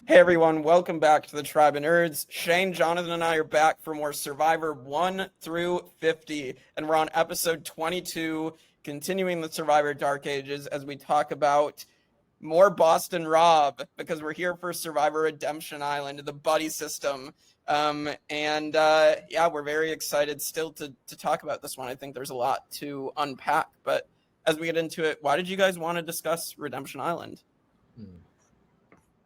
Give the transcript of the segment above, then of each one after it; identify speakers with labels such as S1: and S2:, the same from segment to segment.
S1: Hey everyone, welcome back to the Tribe of Nerds. Shane, Jonathan, and I are back for more Survivor 1 through 50, and we're on episode 22, continuing the Survivor Dark Ages as we talk about more Boston Rob, because we're here for Survivor Redemption Island, the buddy system. Yeah, we're very excited still to talk about this one. I think there's a lot to unpack, but as we get into it, why did you guys want to discuss Redemption Island?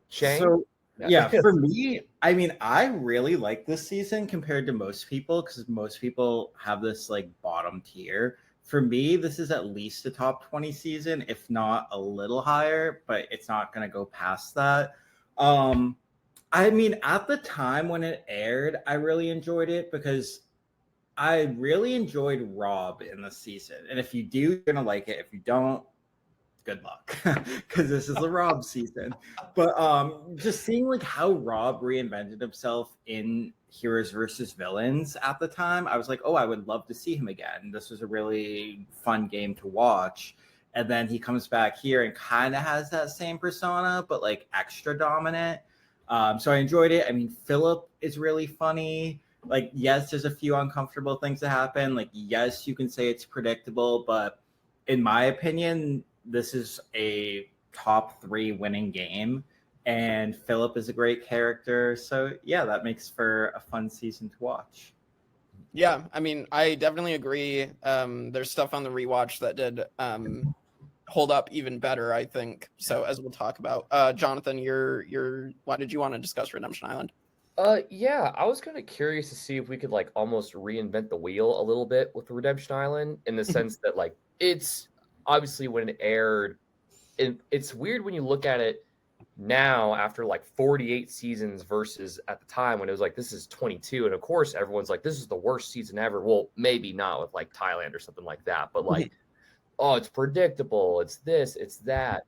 S2: Shane?
S3: So, yeah, for me, I mean, I really like this season compared to most people because most people have this like bottom tier. For me, this is at least a top 20 season, if not a little higher, but it's not going to go past that. I mean, at the time when it aired, I really enjoyed it because I really enjoyed Rob in the season. And if you do, you're going to like it. If you don't, good luck, because this is the Rob season. But just seeing like how Rob reinvented himself in Heroes versus Villains at the time, I was like, oh, I would love to see him again. This was a really fun game to watch. And then he comes back here and kind of has that same persona, but like extra dominant. So I enjoyed it. I mean, Phillip is really funny. Like, yes, there's a few uncomfortable things that happen. Like, yes, you can say it's predictable, but in my opinion, this is a top 3 winning game, and Phillip is a great character. So yeah, that makes for a fun season to watch.
S1: Yeah, I mean, I definitely agree. There's stuff on the rewatch that did hold up even better, I think. So as we'll talk about, Jonathan, why did you want to discuss Redemption Island?
S2: Yeah, I was kind of curious to see if we could like almost reinvent the wheel a little bit with Redemption Island, in the sense that like it's obviously when it aired, it's weird when you look at it now after like 48 seasons versus at the time when it was like, this is 22. And of course, everyone's like, this is the worst season ever. Well, maybe not with like Thailand or something like that, but like, oh, it's predictable. It's this, it's that.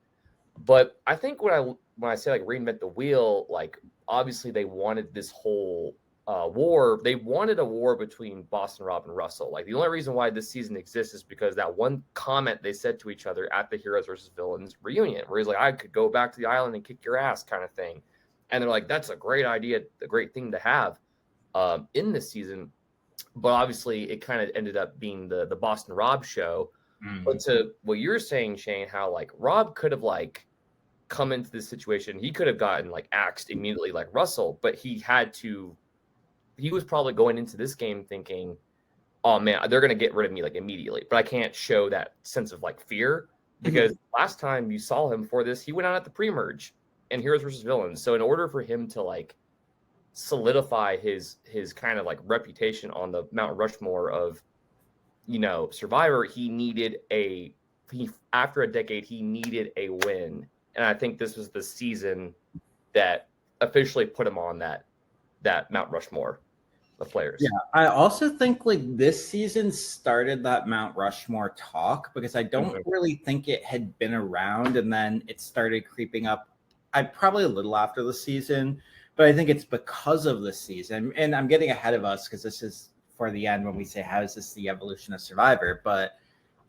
S2: But I think when I say like reinvent the wheel, like obviously they wanted this whole war. They wanted a war between Boston Rob and Russell. Like the only reason why this season exists is because that one comment they said to each other at the Heroes versus Villains reunion, where he's like, I could go back to the island and kick your ass kind of thing. And they're like, that's a great idea, a great thing to have in this season. But obviously it kind of ended up being the Boston Rob show. Mm-hmm. But to what you're saying, Shane, how like Rob could have like come into this situation, he could have gotten like axed immediately like Russell, but he was probably going into this game thinking, oh man, they're going to get rid of me like immediately, but I can't show that sense of like fear, because last time you saw him for this, he went out at the pre-merge in Heroes versus Villains. So in order for him to like solidify his kind of like reputation on the Mount Rushmore of, you know, Survivor, after a decade, he needed a win. And I think this was the season that officially put him on that Mount Rushmore of players.
S3: Yeah, I also think like this season started that Mount Rushmore talk, because I don't really think it had been around, and then it started creeping up. Probably a little after the season, but I think it's because of the season. And I'm getting ahead of us because this is for the end when we say how is this the evolution of Survivor. But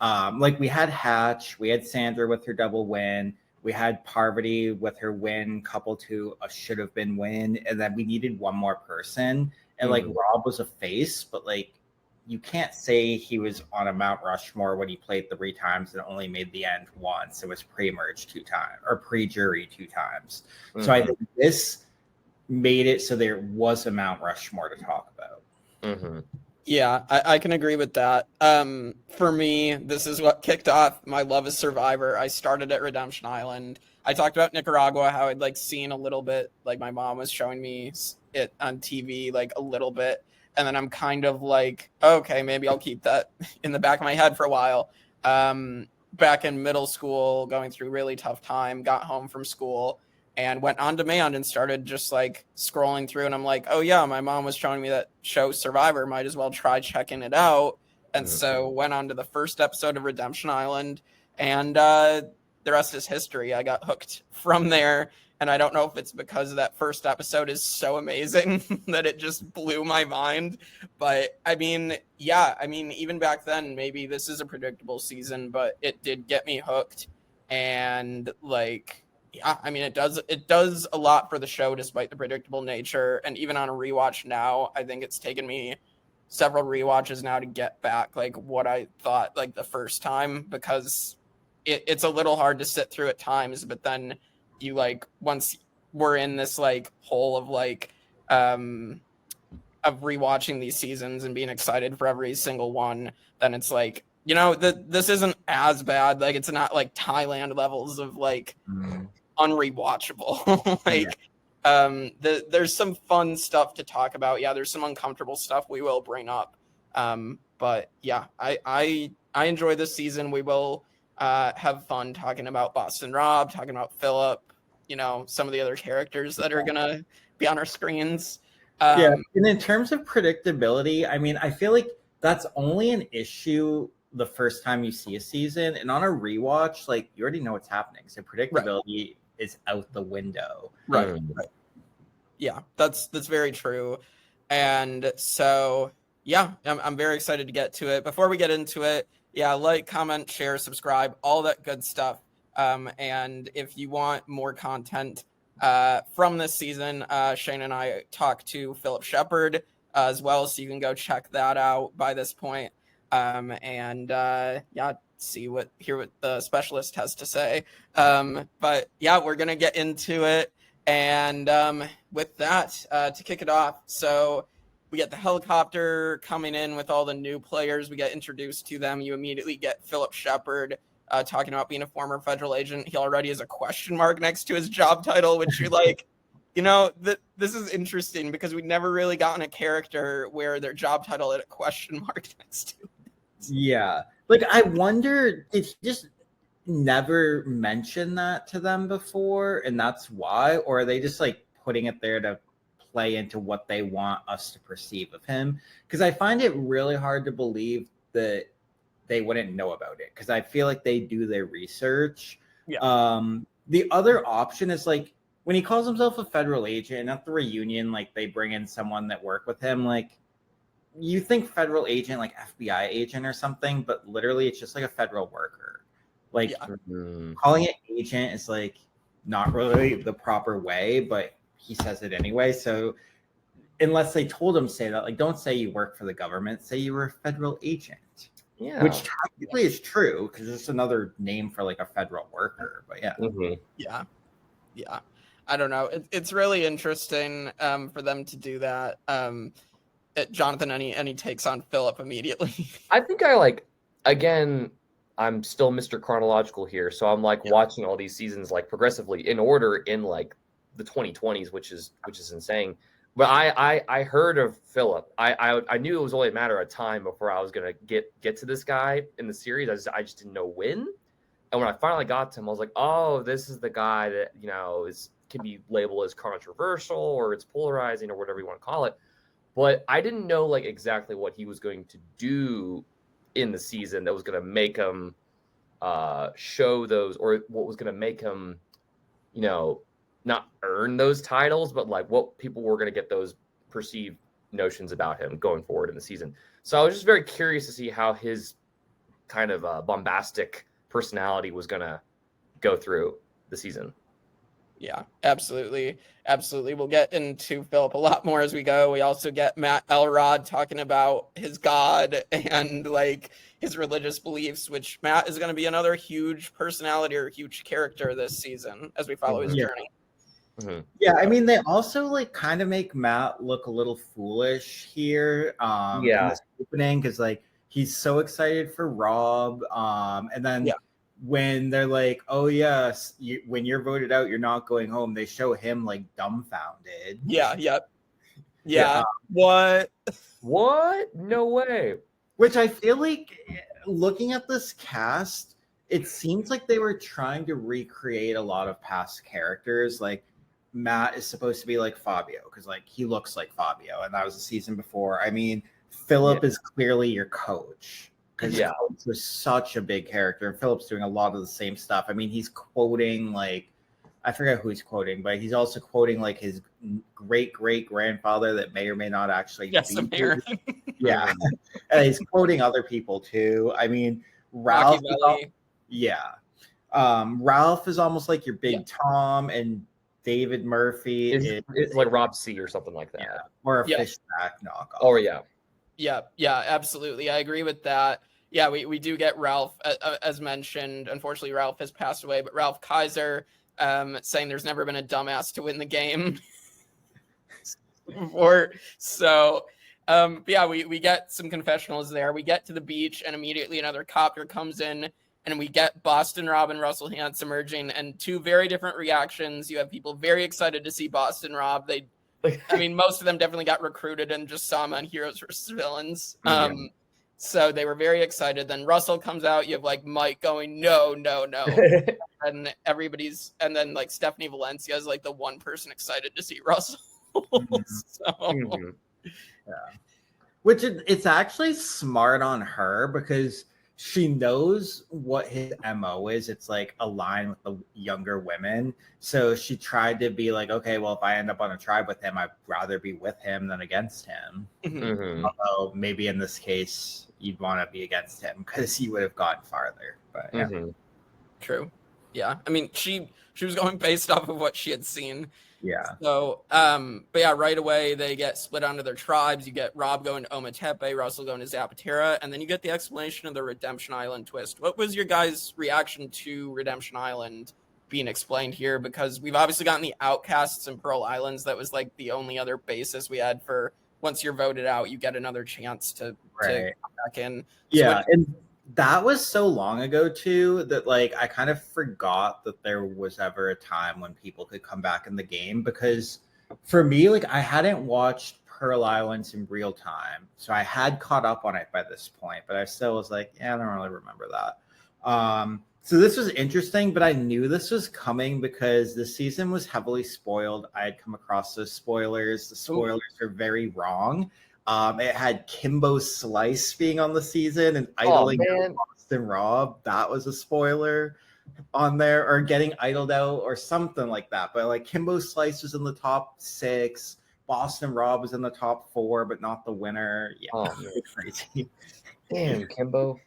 S3: like we had Hatch, we had Sandra with her double win. We had Parvati with her win coupled to a should have been win. And then we needed one more person. And like Rob was a face, but like you can't say he was on a Mount Rushmore when he played 3 times and only made the end once. It was pre-merge 2 times or pre-jury 2 times. So I think this made it so there was a Mount Rushmore to talk about.
S1: Yeah, I can agree with that. For me, this is what kicked off my love of Survivor. I started at Redemption Island. I talked about Nicaragua, how I'd like seen a little bit, like my mom was showing me it on TV, like a little bit. And then I'm kind of like, okay, maybe I'll keep that in the back of my head for a while. Back in middle school, going through a really tough time, got home from school and went on demand and started just like scrolling through. And I'm like, oh yeah, my mom was showing me that show Survivor, might as well try checking it out. And so went on to the first episode of Redemption Island, and the rest is history. I got hooked from there. And I don't know if it's because that first episode is so amazing that it just blew my mind. But I mean, yeah, even back then, maybe this is a predictable season, but it did get me hooked. And like, Yeah, I mean, it does a lot for the show despite the predictable nature. And even on a rewatch now, I think it's taken me several rewatches now to get back like what I thought like the first time, because it's a little hard to sit through at times. But then you like, once we're in this like hole of like of rewatching these seasons and being excited for every single one, then it's like, this isn't as bad. Like, it's not like Thailand levels of like unrewatchable. Like, there's some fun stuff to talk about. Yeah, there's some uncomfortable stuff we will bring up. But yeah, I enjoy this season. We will have fun talking about Boston Rob, talking about Phillip, some of the other characters that are gonna be on our screens.
S3: Yeah, and in terms of predictability, I mean, I feel like that's only an issue the first time you see a season, and on a rewatch, like, you already know what's happening, so predictability is out the window.
S1: Right. Yeah, that's very true. And so, yeah, I'm very excited to get to it. Before we get into it, yeah, like, comment, share, subscribe, all that good stuff. And if you want more content from this season, Shane and I talked to Phillip Sheppard as well, so you can go check that out by this point. And yeah, hear what the specialist has to say. But yeah, we're gonna get into it. And with that, to kick it off, so we get the helicopter coming in with all the new players. We get introduced to them. You immediately get Phillip Sheppard talking about being a former federal agent. He already has a question mark next to his job title, which you're like, this is interesting because we've never really gotten a character where their job title had a question mark next to it.
S3: Yeah. Like, I wonder, did he just never mention that to them before, and that's why? Or are they just, like, putting it there to play into what they want us to perceive of him? Because I find it really hard to believe that they wouldn't know about it, because I feel like they do their research.
S1: Yeah.
S3: The other option is, like, when he calls himself a federal agent, and at the reunion, like, they bring in someone that worked with him, like, you think federal agent, like FBI agent or something, but literally it's just like a federal worker. Like, calling it agent is like not really the proper way, but he says it anyway. So unless they told him to say that, like, don't say you work for the government, say you were a federal agent. Yeah. Which technically is true, because it's another name for like a federal worker. But yeah.
S1: Yeah. I don't know. It's really interesting for them to do that. Jonathan, any takes on Phillip immediately?
S2: I think again, I'm still Mr. Chronological here, so I'm watching all these seasons like progressively in order in like the 2020s, which is insane. But I heard of Phillip. I knew it was only a matter of time before I was gonna get to this guy in the series. I just didn't know when. And when I finally got to him, I was like, oh, this is the guy that can be labeled as controversial, or it's polarizing, or whatever you want to call it. But I didn't know like exactly what he was going to do in the season that was going to make him show those, or what was going to make him, not earn those titles, but like what people were going to get those perceived notions about him going forward in the season. So I was just very curious to see how his kind of bombastic personality was going to go through the season.
S1: Yeah, absolutely. We'll get into Phillip a lot more as we go. We also get Matt Elrod talking about his God and like his religious beliefs, which Matt is going to be another huge personality or huge character this season as we follow his journey.
S3: Yeah, I mean, they also like kind of make Matt look a little foolish here in this opening, because like he's so excited for Rob, and then when they're like, oh yes, when you're voted out, you're not going home, they show him like dumbfounded.
S1: Yeah. What?
S2: No way.
S3: Which I feel like, looking at this cast, it seems like they were trying to recreate a lot of past characters. Like, Matt is supposed to be like Fabio, because like he looks like Fabio, and that was the season before. I mean, Phillip is clearly your coach, because Phillip was such a big character, and Phillip's doing a lot of the same stuff. I mean, he's quoting like, I forget who he's quoting, but he's also quoting like his great grandfather that may or may not actually be
S1: American.
S3: Yeah, and he's quoting other people too. I mean, Ralph. Ralph is almost like your big Tom, and David Murphy
S2: is like Rob C or something like that.
S3: Yeah, or a Fishback knockoff.
S2: Oh yeah.
S1: Yeah, absolutely. I agree with that. Yeah, we do get Ralph, as mentioned. Unfortunately, Ralph has passed away, but Ralph Kaiser saying there's never been a dumbass to win the game before. So, yeah, we get some confessionals there. We get to the beach, and immediately another copter comes in, and we get Boston Rob and Russell Hantz emerging, and two very different reactions. You have people very excited to see Boston Rob. I mean, most of them definitely got recruited and just saw him on Heroes vs. Villains. So they were very excited. Then Russell comes out. You have like Mike going, no. And then like Stephanie Valencia is like the one person excited to see Russell.
S3: Which it's actually smart on her because she knows what his MO is. It's like aligned with the younger women. So she tried to be like, okay, well, if I end up on a tribe with him, I'd rather be with him than against him. Although maybe in this case, you'd want to be against him because he would have gone farther. But
S1: True. Yeah. I mean, she was going based off of what she had seen.
S3: Yeah.
S1: So, but yeah, right away they get split onto their tribes. You get Rob going to Ometepe, Russell going to Zapatera, and then you get the explanation of the Redemption Island twist. What was your guys' reaction to Redemption Island being explained here? Because we've obviously gotten the Outcasts and Pearl Islands. That was like the only other basis we had for once you're voted out, you get another chance to come back in. So
S3: and that was so long ago too that like I kind of forgot that there was ever a time when people could come back in the game, because for me, like I hadn't watched Pearl Islands in real time, so I had caught up on it by this point, but I still was like, yeah, I don't really remember that. So this was interesting, but I knew this was coming because the season was heavily spoiled. I had come across those spoilers. The spoilers are very wrong. It had Kimbo Slice being on the season and idling out Boston Rob. That was a spoiler on there, or getting idled out or something like that. But like Kimbo Slice was in the top 6. Boston Rob was in the top 4, but not the winner. Yeah, crazy.
S2: Damn, Kimbo.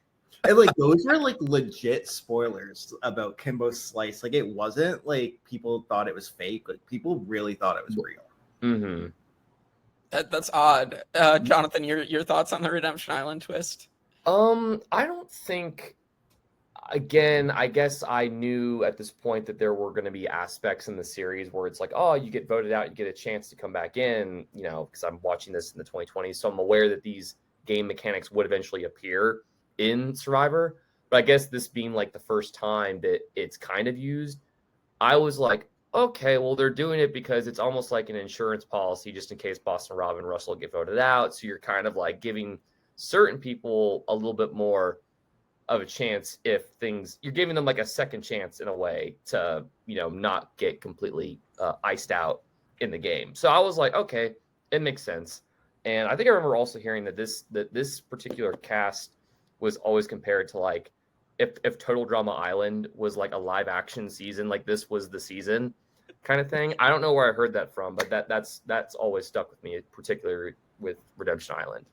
S3: And like those were like legit spoilers about Kimbo Slice. Like it wasn't like people thought it was fake. Like people really thought it was real.
S1: That's odd. Jonathan, your thoughts on the Redemption Island twist?
S2: I don't think. Again, I guess I knew at this point that there were going to be aspects in the series where it's like, oh, you get voted out, you get a chance to come back in, you know, because I'm watching this in the 2020s. So I'm aware that these game mechanics would eventually appear in Survivor. But I guess this being like the first time that it's kind of used, I was like, okay, well, they're doing it because it's almost like an insurance policy just in case Boston Rob and Russell get voted out. So you're kind of like giving certain people a little bit more of a chance if you're giving them like a second chance in a way to, you know, not get completely iced out in the game. So I was like, okay, it makes sense. And I think I remember also hearing that this particular cast was always compared to like if Total Drama Island was like a live action season, like this was the season kind of thing. I don't know where I heard that from, but that's always stuck with me, particularly with Redemption Island.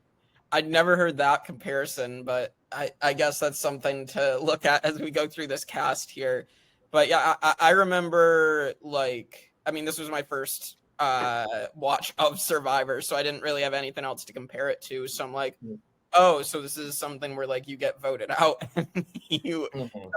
S1: I'd never heard that comparison, but I guess that's something to look at as we go through this cast here. But yeah, I remember, like, I mean, this was my first watch of Survivor, so I didn't really have anything else to compare it to. So I'm like, oh, so this is something where like you get voted out and you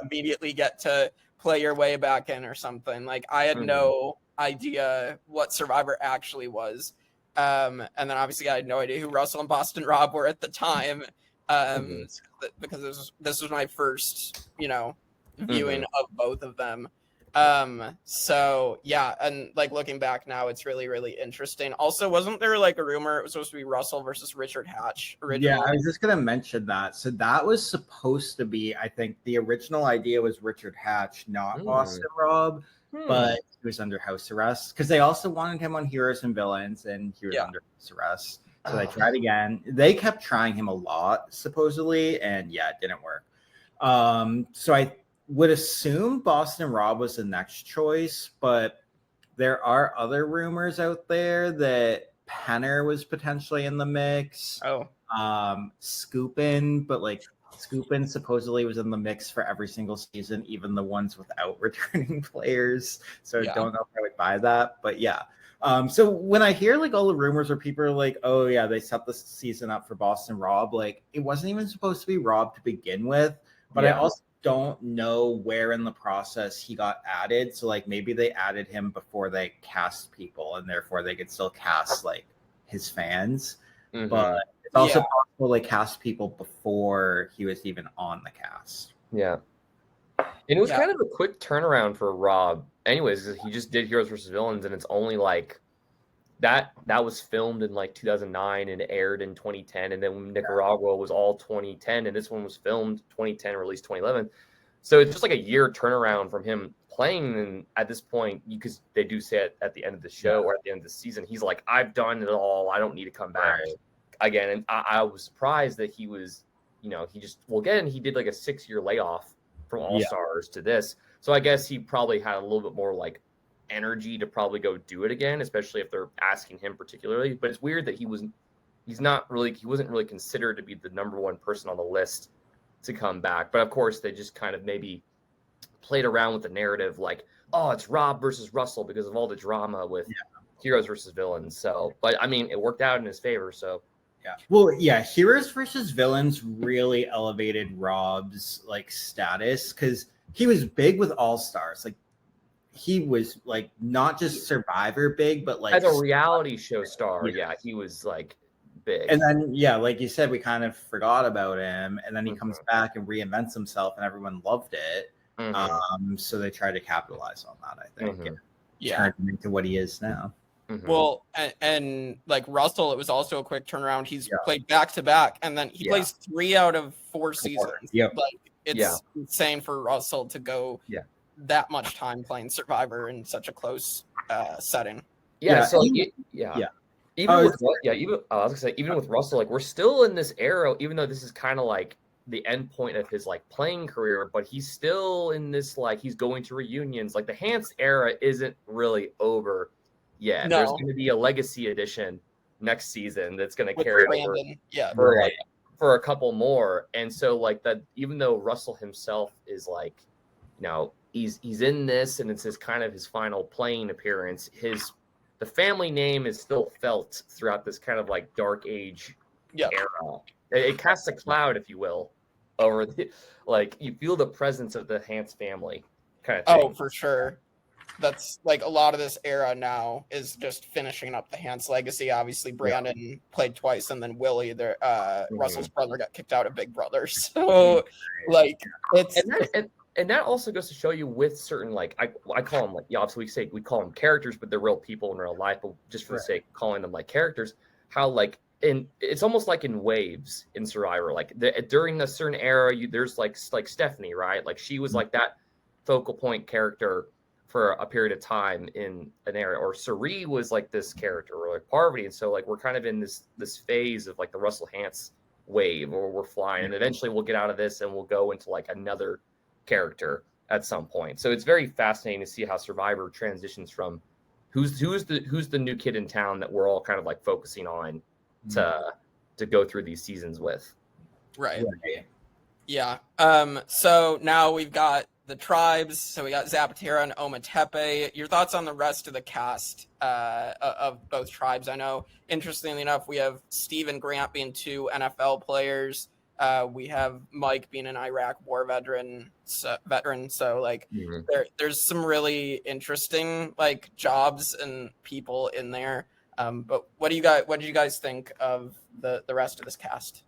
S1: immediately get to play your way back in or something. Like I had no idea what Survivor actually was. And then obviously I had no idea who Russell and Boston Rob were at the time. Because this was my first, you know, viewing of both of them. So yeah, and like looking back now, it's really, really interesting. Also, wasn't there like a rumor it was supposed to be Russell versus Richard Hatch originally?
S3: Yeah, I was just gonna mention that. So that was supposed to be, I think the original idea was Richard Hatch, not Boston Rob, but he was under house arrest because they also wanted him on Heroes and Villains, and he was under house arrest. So they tried again. They kept trying him a lot, supposedly, and yeah, it didn't work. So I would assume Boston Rob was the next choice, but there are other rumors out there that Penner was potentially in the mix. Scoopin, but like Scoopin supposedly was in the mix for every single season, even the ones without returning players. So
S1: Yeah.
S3: I don't know if I would buy that, but yeah. So when I hear like all the rumors where people are like, oh yeah, they set this season up for Boston Rob, like it wasn't even supposed to be Rob to begin with, but I also don't know where in the process he got added. So like maybe they added him before they cast people and therefore they could still cast like his fans. But it's also possible they cast people before he was even on the cast.
S2: Yeah. And it was kind of a quick turnaround for Rob. Anyways, he just did Heroes versus Villains, and it's only like that was filmed in like 2009 and aired in 2010, and then Nicaragua was all 2010, and this one was filmed 2010, released 2011. So it's just like a year turnaround from him playing. And at this point, because they do say it at the end of the show or at the end of the season, he's like, I've done it all. I don't need to come back again. And I was surprised that he was, he did like a 6-year layoff from All Stars to this. So I guess he probably had a little bit more like energy to probably go do it again, especially if they're asking him particularly. But it's weird that he wasn't really considered to be the number one person on the list to come back. But of course, they just kind of maybe played around with the narrative like, oh, it's Rob versus Russell because of all the drama with Heroes versus Villains. So, but I mean, it worked out in his favor. So,
S3: yeah. Well, yeah, Heroes versus Villains really elevated Rob's like status because he was big with All Stars. Like he was like not just Survivor big, but like
S2: as a reality show star. Yeah, he was like big.
S3: And then like you said, we kind of forgot about him, and then he comes back and reinvents himself, and everyone loved it. So they tried to capitalize on that, I think, and turn him into what he is now.
S1: Well, and like Russell, it was also a quick turnaround. He's played back to back, and then he plays 3 out of 4 seasons. Like it's insane for Russell to go that much time playing Survivor in such a close setting.
S2: Even with Russell, like we're still in this era, even though this is kind of like the end point of his like playing career, but he's still in this like he's going to reunions. Like the Hantz era isn't really over yet. There's going to be a legacy edition next season that's going to carry over for a couple more. And so like that, even though Russell himself is like, he's in this and it's his kind of his final playing appearance, the family name is still felt throughout this kind of like dark age era. It casts a cloud, if you will, over the, like you feel the presence of the Hantz family kind of thing.
S1: Oh, for sure. That's like a lot of this era now is just finishing up the Hantz legacy. Obviously, Brandon played twice, and then Willie, Russell's brother, got kicked out of Big Brother. So, like, it's
S2: and that also goes to show you with certain like I call them like obviously we call them characters, but they're real people in real life. But just for the sake of calling them like characters, how like it's almost like in waves in Survivor. Like during the certain era, there's like Stephanie, right? Like she was like that focal point character for a period of time in an area, or Sari was like this character, or like Parvati. And so like we're kind of in this phase of like the Russell Hantz wave, or we're flying, and eventually we'll get out of this and we'll go into like another character at some point. So it's very fascinating to see how Survivor transitions from who's the new kid in town that we're all kind of like focusing on to go through these seasons with.
S1: Right. Yeah. So now we've got the tribes. So we got Zapatera and Ometepe. Your thoughts on the rest of the cast of both tribes? I know, interestingly enough, we have Steve and Grant being 2 NFL players. We have Mike being an Iraq war veteran. So like there's some really interesting like jobs and people in there. But what did you guys think of the rest of this cast?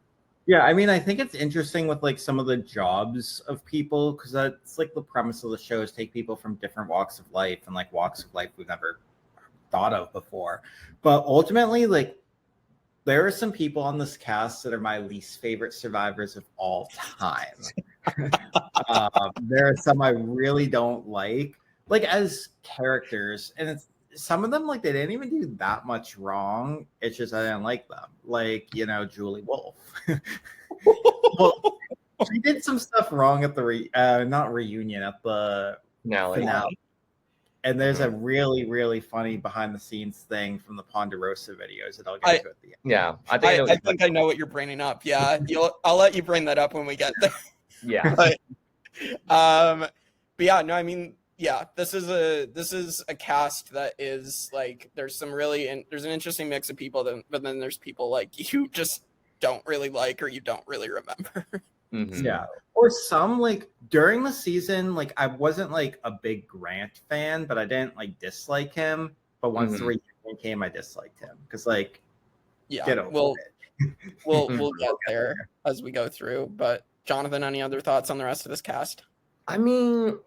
S3: Yeah, I mean, I think it's interesting with like some of the jobs of people, because that's like the premise of the show is take people from different walks of life and like walks of life we've never thought of before. But ultimately, like there are some people on this cast that are my least favorite survivors of all time. There are some I really don't like as characters, and it's some of them like they didn't even do that much wrong. It's just I didn't like them. Like, Julie Wolf. Well, she did some stuff wrong at the not reunion, at the finale. And there's a really, really funny behind the scenes thing from the Ponderosa videos that I'll get to at the end.
S2: Yeah,
S1: I think I know what you're bringing up. Yeah, I'll let you bring that up when we get there.
S2: Yeah.
S1: But yeah, no, I mean, yeah, this is a cast that is like there's an interesting mix of people, but then there's people like you just don't really like or you don't really remember.
S2: Mm-hmm.
S3: Yeah. Or some like during the season, like I wasn't like a big Grant fan, but I didn't like dislike him. But once the reunion came, I disliked him because like, get over it.
S1: We'll get there as we go through. But Jonathan, any other thoughts on the rest of this cast?
S2: I mean,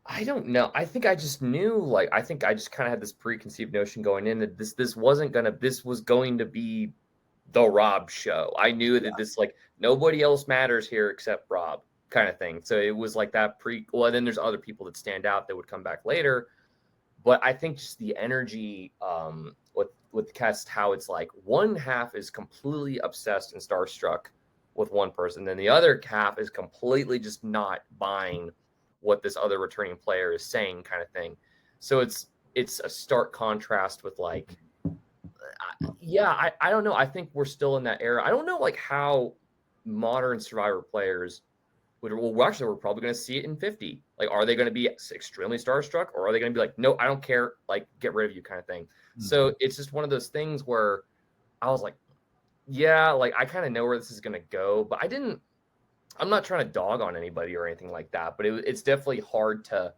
S2: I don't know. I think I just knew, like, I think I just kind of had this preconceived notion going in that this was going to be the Rob show. I knew that this, like, nobody else matters here except Rob kind of thing. So it was like that well, then there's other people that stand out that would come back later. But I think just the energy with the cast, how it's like one half is completely obsessed and starstruck with one person, then the other half is completely just not buying what this other returning player is saying kind of thing. So it's a stark contrast with like, I don't know. I think we're still in that era. I don't know like how modern Survivor players we're probably going to see it in 50. Like, are they going to be extremely starstruck or are they going to be like, no, I don't care. Like, get rid of you kind of thing. Mm-hmm. So it's just one of those things where I was like, yeah, like I kind of know where this is going to go, but I'm not trying to dog on anybody or anything like that, but it's definitely hard to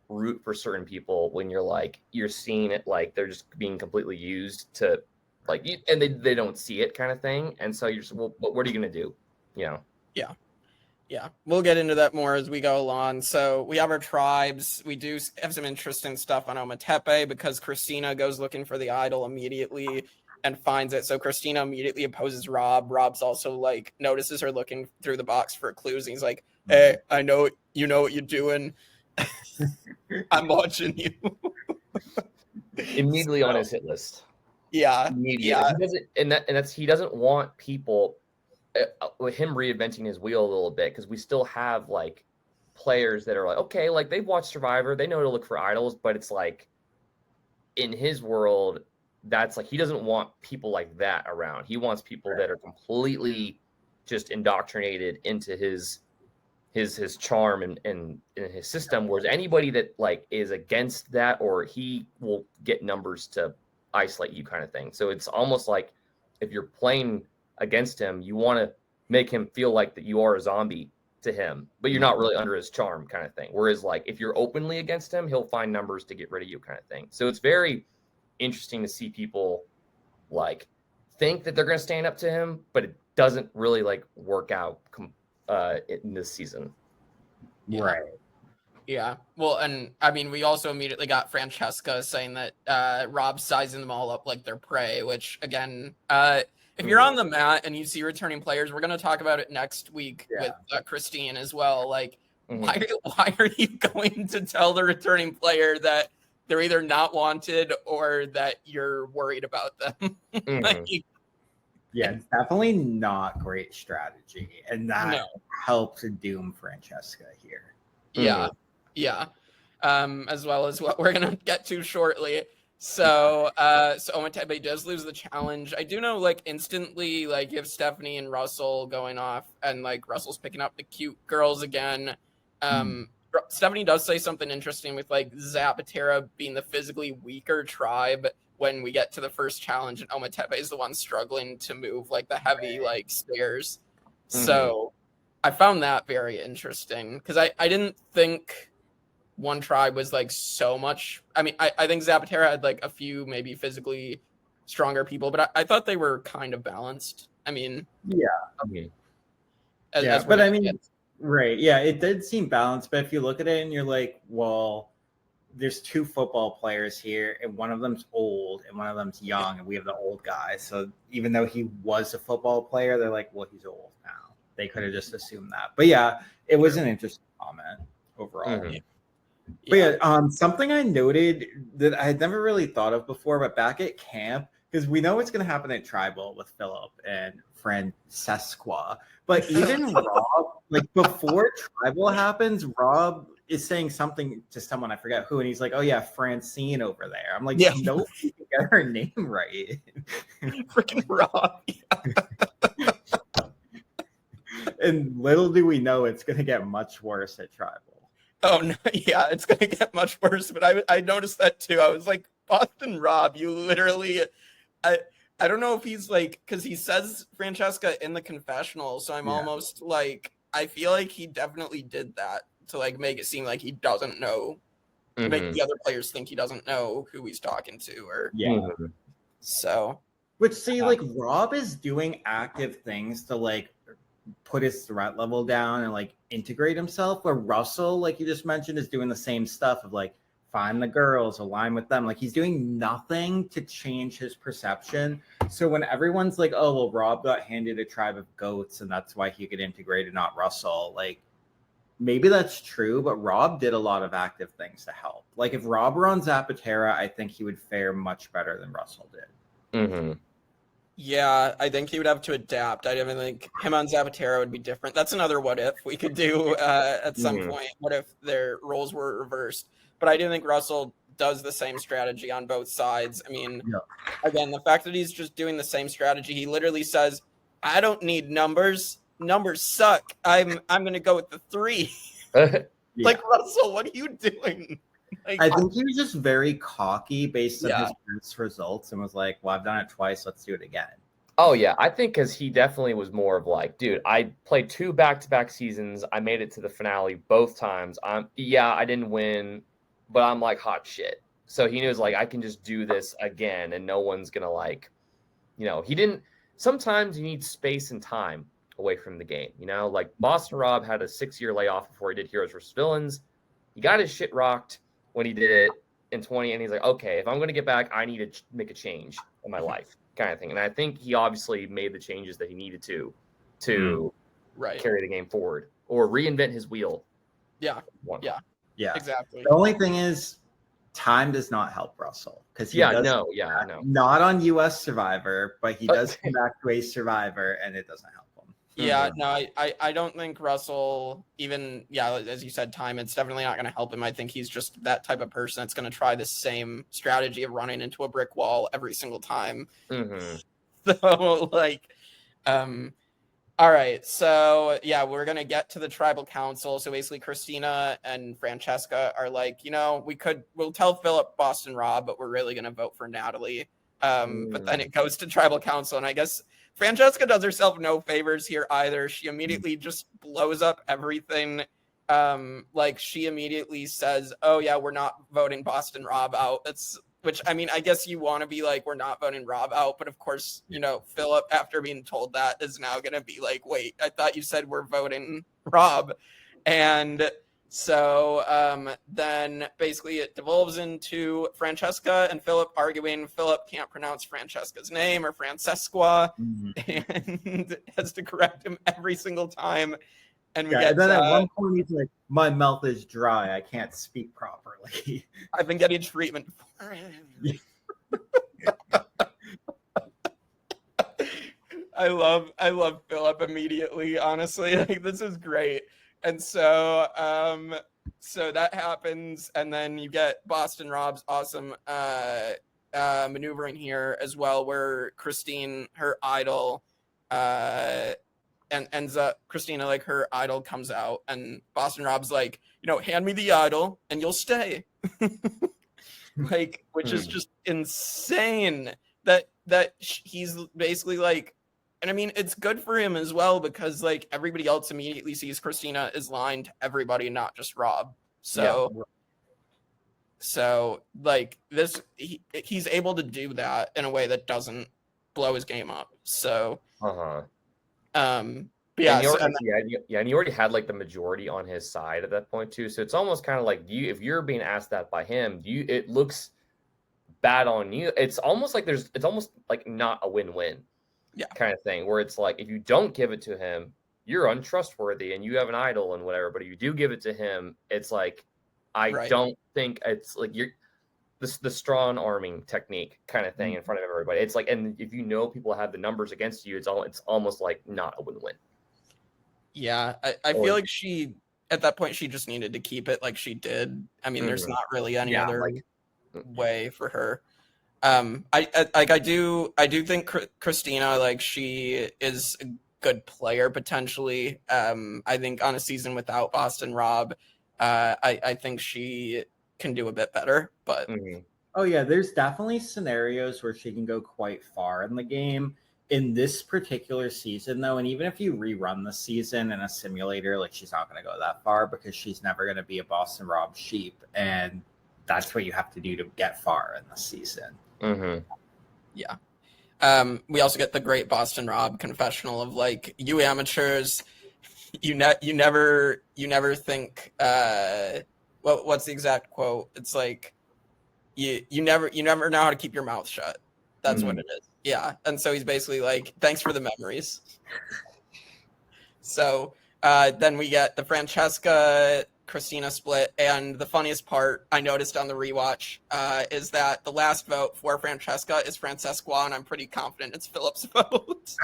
S2: root for certain people when you're seeing it like they're just being completely used to like, and they don't see it kind of thing. And so you're just, well, what are you going to do? You know?
S1: Yeah, we'll get into that more as we go along. So we have our tribes. We do have some interesting stuff on Ometepe because Christina goes looking for the idol immediately and finds it. So Christina immediately opposes Rob. Rob's also like notices her looking through the box for clues. And he's like, hey, I know you know what you're doing. I'm watching you.
S2: Immediately on his hit list.
S1: Yeah.
S2: Immediately. Yeah. He doesn't want people with him reinventing his wheel a little bit, because we still have like players that are like, okay, like they've watched Survivor, they know to look for idols, but it's like in his world, that's like he doesn't want people like that around. He wants people that are completely just indoctrinated into his charm and his system, whereas anybody that like is against that, or he will get numbers to isolate you kind of thing. So it's almost like if you're playing against him, you want to make him feel like that you are a zombie to him, but you're not really under his charm kind of thing. Whereas like if you're openly against him, he'll find numbers to get rid of you kind of thing. So it's very interesting to see people like think that they're going to stand up to him, but it doesn't really like work out in this season.
S3: Right.
S1: Yeah. Well, and I mean, we also immediately got Francesca saying that Rob's sizing them all up like they're prey, which again, if you're on the mat and you see returning players, we're going to talk about it next week with Christine as well. Like, why are you going to tell the returning player that they're either not wanted or that you're worried about them?
S3: Yeah, it's definitely not great strategy, and that helps doom Francesca here.
S1: Yeah. As well as what we're gonna get to shortly. So Ometepe does lose the challenge. I do know, like, instantly, like, you have Stephanie and Russell going off, and like Russell's picking up the cute girls again. Stephanie does say something interesting with like Zapatera being the physically weaker tribe when we get to the first challenge, and Ometepe is the one struggling to move like the heavy like stairs. So I found that very interesting because I didn't think one tribe was like so much. I mean, I think Zapatera had like a few maybe physically stronger people, but I thought they were kind of balanced. I mean,
S3: right. Yeah, it did seem balanced, but if you look at it and you're like, well, there's two football players here, and one of them's old and one of them's young, and we have the old guy. So even though he was a football player, they're like, well, he's old now. They could have just assumed that. But yeah, it was an interesting comment overall. But something I noted that I had never really thought of before, but back at camp, because we know what's going to happen at Tribal with Phillip and Francesqua, but even Rob, like before Tribal happens, Rob is saying something to someone, I forget who, and he's like, "Oh yeah, Francine over there." I'm like,
S1: Yeah.
S3: "No, you can get her name right."
S1: Freaking Rob.
S3: And little do we know, it's gonna get much worse at Tribal.
S1: Oh no, yeah, it's gonna get much worse. But I noticed that too. I was like, Boston Rob, you literally, I don't know if he's like, because he says Francesca in the confessional, so I'm almost like, I feel like he definitely did that to like make it seem like he doesn't know, make the other players think he doesn't know who he's talking to, or so.
S3: Which see, like Rob is doing active things to like put his threat level down and like integrate himself, where Russell, like you just mentioned, is doing the same stuff of like find the girls, align with them. Like he's doing nothing to change his perception. So when everyone's like, oh well, Rob got handed a tribe of goats and that's why he could integrate and not Russell, like maybe that's true, but Rob did a lot of active things to help. Like if Rob were on Zapatera, I think he would fare much better than Russell did.
S1: Yeah, I think he would have to adapt. I don't think him on Zapatera would be different. That's another what if we could do at some point. What if their roles were reversed? But I do think Russell does the same strategy on both sides. I mean, again, the fact that he's just doing the same strategy, he literally says, I don't need numbers. Numbers suck. I'm going to go with the 3. Like, Russell, what are you doing? Like,
S3: I think he was just very cocky based on his past results and was like, well, I've done it twice. Let's do it again.
S2: Oh, yeah. I think because he definitely was more of like, dude, I played 2 back-to-back seasons. I made it to the finale both times. I didn't win, but I'm like hot shit. So he knows like I can just do this again and no one's going to like, he didn't. Sometimes you need space and time away from the game. Like Boston Rob had a 6-year layoff before he did Heroes vs. Villains. He got his shit rocked when he did it in 20, and he's like, okay, if I'm going to get back, I need to make a change in my life, kind of thing. And I think he obviously made the changes that he needed to carry the game forward or reinvent his wheel.
S1: Yeah, exactly.
S3: The only thing is, time does not help Russell because not on US Survivor, but he does come back to a Survivor, and it doesn't help.
S1: Yeah, no, I don't think Russell even, as you said, time, it's definitely not going to help him. I think he's just that type of person that's going to try the same strategy of running into a brick wall every single time. So, like, all right. So, we're going to get to the tribal council. So basically Christina and Francesca are like, we'll tell Phillip, Boston Rob, but we're really going to vote for Natalie. But then it goes to tribal council, and I guess Francesca does herself no favors here either. She immediately just blows up everything. Like she immediately says, oh yeah, we're not voting Boston Rob out. Which I mean, I guess you want to be like, we're not voting Rob out, but of course, Phillip, after being told that, is now going to be like, wait, I thought you said we're voting Rob. And so then basically it devolves into Francesca and Phillip arguing. Phillip can't pronounce Francesca's name or Francesqua and has to correct him every single time. And we get
S3: and then at one point he's like, my mouth is dry. I can't speak properly.
S1: I've been getting treatment for it. I love Phillip immediately, honestly. Like this is great. And so so that happens, and then you get Boston Rob's awesome maneuvering here as well, where Christine, her idol, and ends up Christina, like her idol comes out, and Boston Rob's like, hand me the idol and you'll stay. Like, which is just insane that he's basically like. And I mean, it's good for him as well because like everybody else immediately sees Christina is lying to everybody, not just Rob. So, so like this, he's able to do that in a way that doesn't blow his game up. So,
S2: but
S1: and
S2: he already had like the majority on his side at that point too. So it's almost kind of like if you're being asked that by him, it looks bad on you. It's almost like it's almost like not a win-win. Kind of thing where it's like if you don't give it to him, you're untrustworthy and you have an idol and whatever. But if you do give it to him, it's like I don't think it's like you're the strong arming technique kind of thing in front of everybody. It's like, and if people have the numbers against you, it's almost like not a win-win.
S1: Yeah, I feel like she at that point she just needed to keep it like she did. I mean, there's not really any other way for her. I do think Christina, like, she is a good player potentially. I think on a season without Boston Rob, I think she can do a bit better, but
S3: oh yeah, there's definitely scenarios where she can go quite far in the game. In this particular season, though, and even if you rerun the season in a simulator, like, she's not going to go that far because she's never going to be a Boston Rob sheep, and that's what you have to do to get far in the season.
S1: Yeah. We also get the great Boston Rob confessional of, like, you amateurs, you never think, what's the exact quote? It's like, you never know how to keep your mouth shut. That's what it is. Yeah. And so he's basically like, thanks for the memories. So then we get the Francesca Christina split, and the funniest part I noticed on the rewatch is that the last vote for Francesca is Francesqua, and I'm pretty confident it's Philip's vote.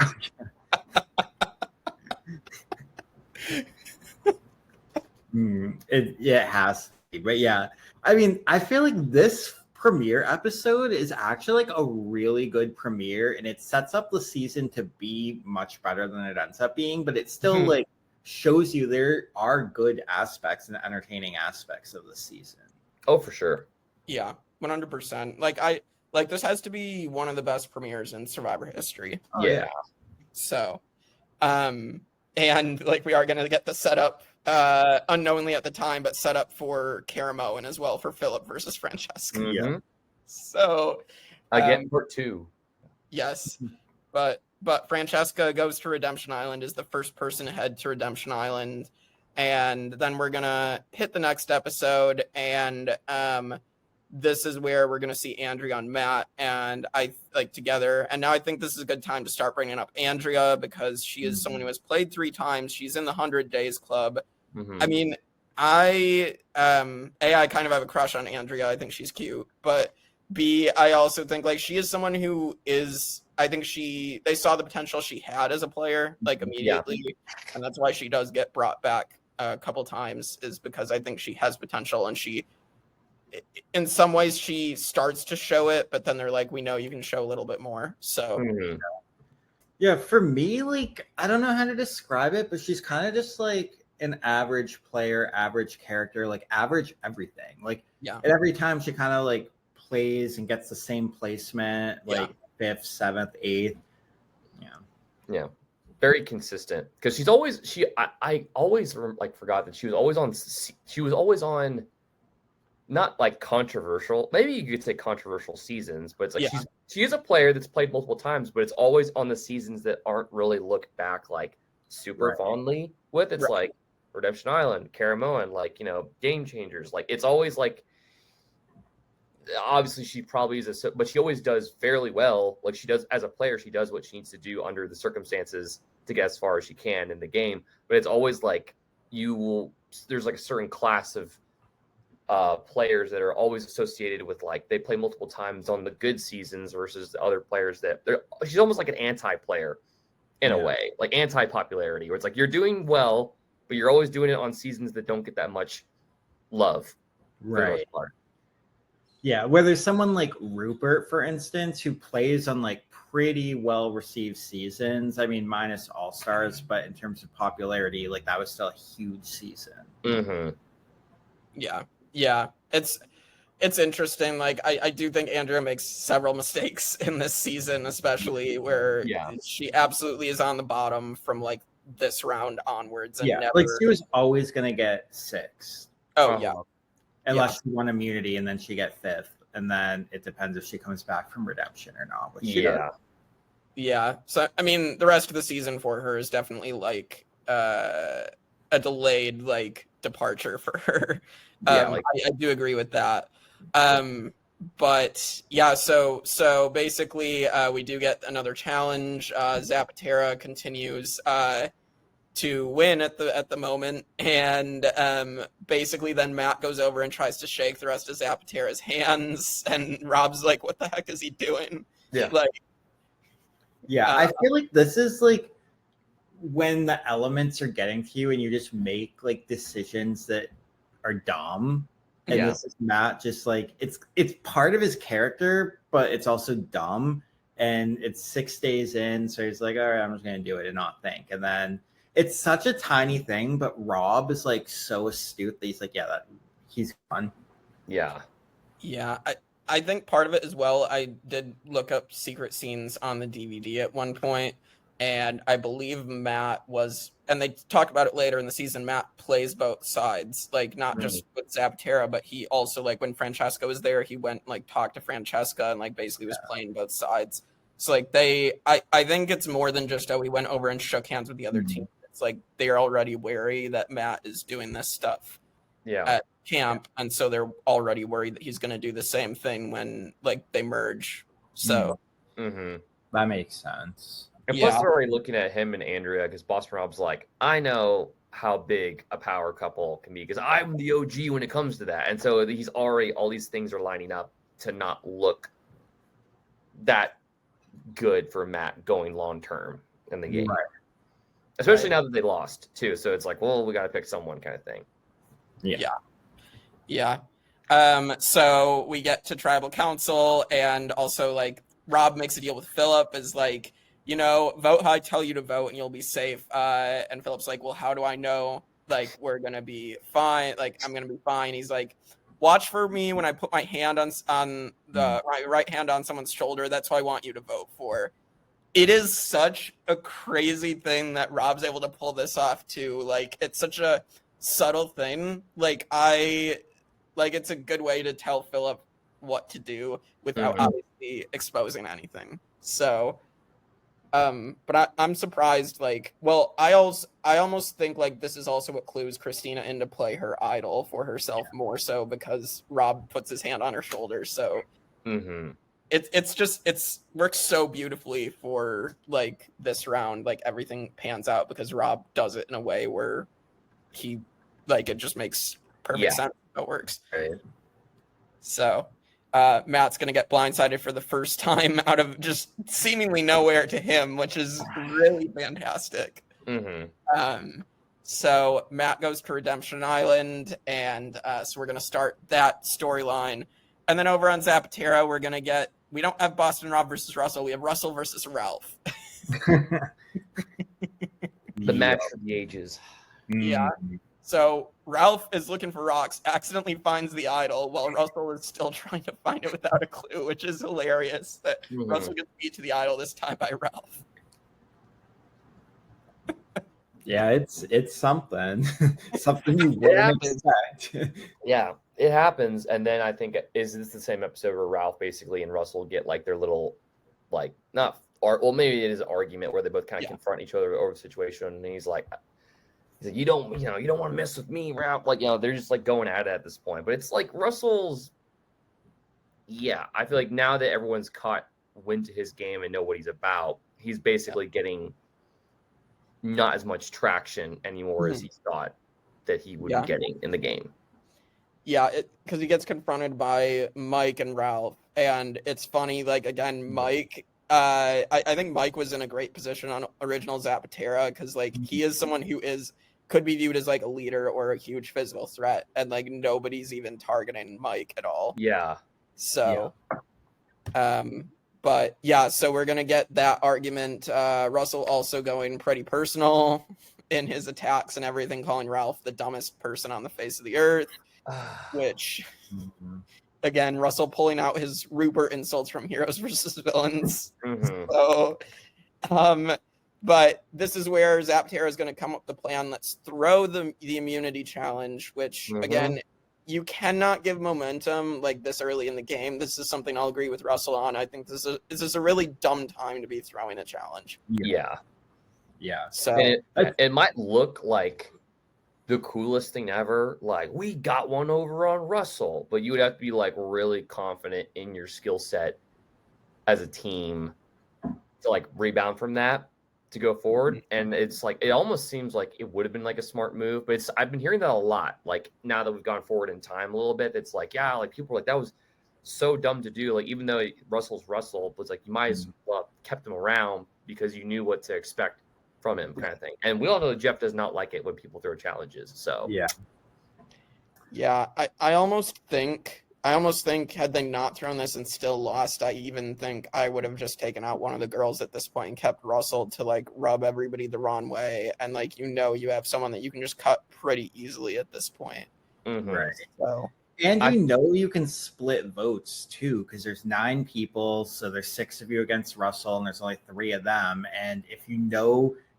S3: It has to be, but yeah, I mean, I feel like this premiere episode is actually like a really good premiere, and it sets up the season to be much better than it ends up being, but it still like shows you there are good aspects and entertaining aspects of the season.
S2: Oh, for sure.
S1: Yeah, 100%. Like this has to be one of the best premieres in Survivor history.
S3: Oh, yeah.
S1: So, and like we are gonna get the setup unknowingly at the time, but set up for Caramoan as well for Philip versus Francesca.
S3: Yeah.
S1: So
S2: again, part 2.
S1: Yes, but Francesca goes to Redemption Island, is the first person to head to Redemption Island, and then we're gonna hit the next episode, and this is where we're gonna see Andrea and Matt and I like together. And now I think this is a good time to start bringing up Andrea because she is someone who has played 3 times. She's in the 100 Days Club. I mean, I kind of have a crush on Andrea. I think she's cute, but B, I also think like she is someone who is, I think they saw the potential she had as a player like immediately, and that's why she does get brought back a couple times, is because I think she has potential, and she, in some ways, she starts to show it, but then they're like, we know you can show a little bit more. So
S3: yeah, for me, like, I don't know how to describe it, but she's kind of just like an average player, average character, like average everything. Like, and every time she kind of like plays and gets the same placement, like 5th, 7th, 8th.
S2: Yeah, very consistent, because she's always I always like forgot that she was always on not like controversial, maybe you could say controversial seasons, but it's like she is a player that's played multiple times, but it's always on the seasons that aren't really looked back like super fondly with. It's like Redemption Island, Caramoan, like, Game Changers. Like, it's always like, obviously she probably is but she always does fairly well. Like, she does as a player, she does what she needs to do under the circumstances to get as far as she can in the game. But it's always like there's like a certain class of players that are always associated with, like, they play multiple times on the good seasons versus the other players she's almost like an anti-player in a way, like anti-popularity, where it's like you're doing well, but you're always doing it on seasons that don't get that much love.
S3: Right. Yeah, where there's someone like Rupert, for instance, who plays on like pretty well received seasons. I mean, minus All Stars, but in terms of popularity, like that was still a huge season.
S1: Yeah, it's interesting. Like, I do think Andrea makes several mistakes in this season, especially where she absolutely is on the bottom from like this round onwards. And
S3: like she was always gonna get 6th. Unless she won immunity, and then she get 5th, and then it depends if she comes back from redemption or not. But
S1: so I mean, the rest of the season for her is definitely like a delayed like departure for her. I do agree with that. But yeah, so basically we do get another challenge. Zapatera continues to win at the moment, and basically then Matt goes over and tries to shake the rest of Zapatera's hands, and Rob's like, what the heck is he doing?
S3: I feel like this is like when the elements are getting to you and you just make like decisions that are dumb. And
S2: Yeah.
S3: this is Matt just like it's part of his character, but it's also dumb. And it's 6 days in, so he's like, all right, I'm just gonna do it and not think. And then it's such a tiny thing, but Rob is like so astute that he's like, yeah, he's fun.
S2: Yeah.
S1: Yeah, I think part of it as well, I did look up secret scenes on the DVD at one point, and I believe Matt was, and they talk about it later in the season, Matt plays both sides, like not just with Zapatera, but he also, like when Francesca was there, he went like talked to Francesca and like basically was playing both sides. So like I think it's more than just, oh, he went over and shook hands with the other team. It's like they're already wary that Matt is doing this stuff.
S2: Yeah.
S1: At camp, and so they're already worried that he's going to do the same thing when like they merge. So
S3: that makes sense.
S2: And plus they're already looking at him and Andrea because Boston Rob's like, I know how big a power couple can be because I'm the OG when it comes to that. And so he's already, all these things are lining up to not look that good for Matt going long term in the game. Right. Especially now that they lost too. So it's like, well, we got to pick someone kind of thing.
S1: Yeah. So we get to tribal council, and also like Rob makes a deal with Phillip, is like, you know, vote how I tell you to vote and you'll be safe. And Phillip's like, well, how do I know like we're gonna be fine? Like I'm gonna be fine. He's like, watch for me when I put my hand on the my right hand on someone's shoulder. That's who I want you to vote for. It is such a crazy thing that Rob's able to pull this off too. Like it's such a subtle thing. Like it's a good way to tell Phillip what to do without obviously exposing anything. So, but I'm surprised. Like, well, I almost think like this is also what clues Christina into play her idol for herself more so because Rob puts his hand on her shoulder. So, it's works so beautifully for like this round. Like everything pans out because Rob does it in a way where he like it just makes perfect sense. It works. Right. So Matt's going to get blindsided for the first time out of just seemingly nowhere to him, which is really fantastic. So Matt goes to Redemption Island, and so we're going to start that storyline. And then over on Zapatera, we don't have Boston Rob versus Russell. We have Russell versus Ralph.
S2: The match of the ages.
S1: Yeah. So Ralph is looking for rocks, accidentally finds the idol, while Russell is still trying to find it without a clue, which is hilarious that Russell gets beat to the idol this time by Ralph.
S3: Yeah, it's something. Something you wouldn't expect.
S2: Yeah, it happens. And then I think, is this the same episode where Ralph basically and Russell get like their little, like, maybe it is an argument where they both kind of confront each other over the situation. And he's like, you don't want to mess with me, Ralph. Like, they're just like going at it at this point. But it's like Russell's, I feel like now that everyone's caught wind to his game and know what he's about, he's basically getting not as much traction anymore as he thought that he would be getting in the game.
S1: Yeah, because he gets confronted by Mike and Ralph. And it's funny, like, again, Mike, I think Mike was in a great position on original Zapatera because, like, he is someone who could be viewed as, like, a leader or a huge physical threat. And, like, nobody's even targeting Mike at all.
S2: Yeah.
S1: So, but, yeah, so we're going to get that argument. Russell also going pretty personal in his attacks and everything, calling Ralph the dumbest person on the face of the earth, which... Again, Russell pulling out his Rupert insults from Heroes versus Villains. So, but this is where Zapatera is going to come up with the plan. Let's throw the immunity challenge, which, again, you cannot give momentum like this early in the game. This is something I'll agree with Russell on. I think this is a really dumb time to be throwing a challenge.
S2: Yeah.
S1: So
S2: it might look like the coolest thing ever, like we got one over on Russell, but you would have to be like really confident in your skill set as a team to like rebound from that to go forward. And it's like, it almost seems like it would have been like a smart move, but I've been hearing that a lot. Like now that we've gone forward in time a little bit, it's like, like people are like, that was so dumb to do. Like, even though Russell's Russell, was like, you might as well kept him around because you knew what to expect from him, kind of thing. And we all know Jeff does not like it when people throw challenges. So
S1: yeah, I almost think had they not thrown this and still lost, I even think I would have just taken out one of the girls at this point and kept Russell to like rub everybody the wrong way. And like, you have someone that you can just cut pretty easily at this point.
S3: Right.
S1: So,
S3: and you can split votes too, because there's 9 people, so there's 6 of you against Russell, and there's only 3 of them. And if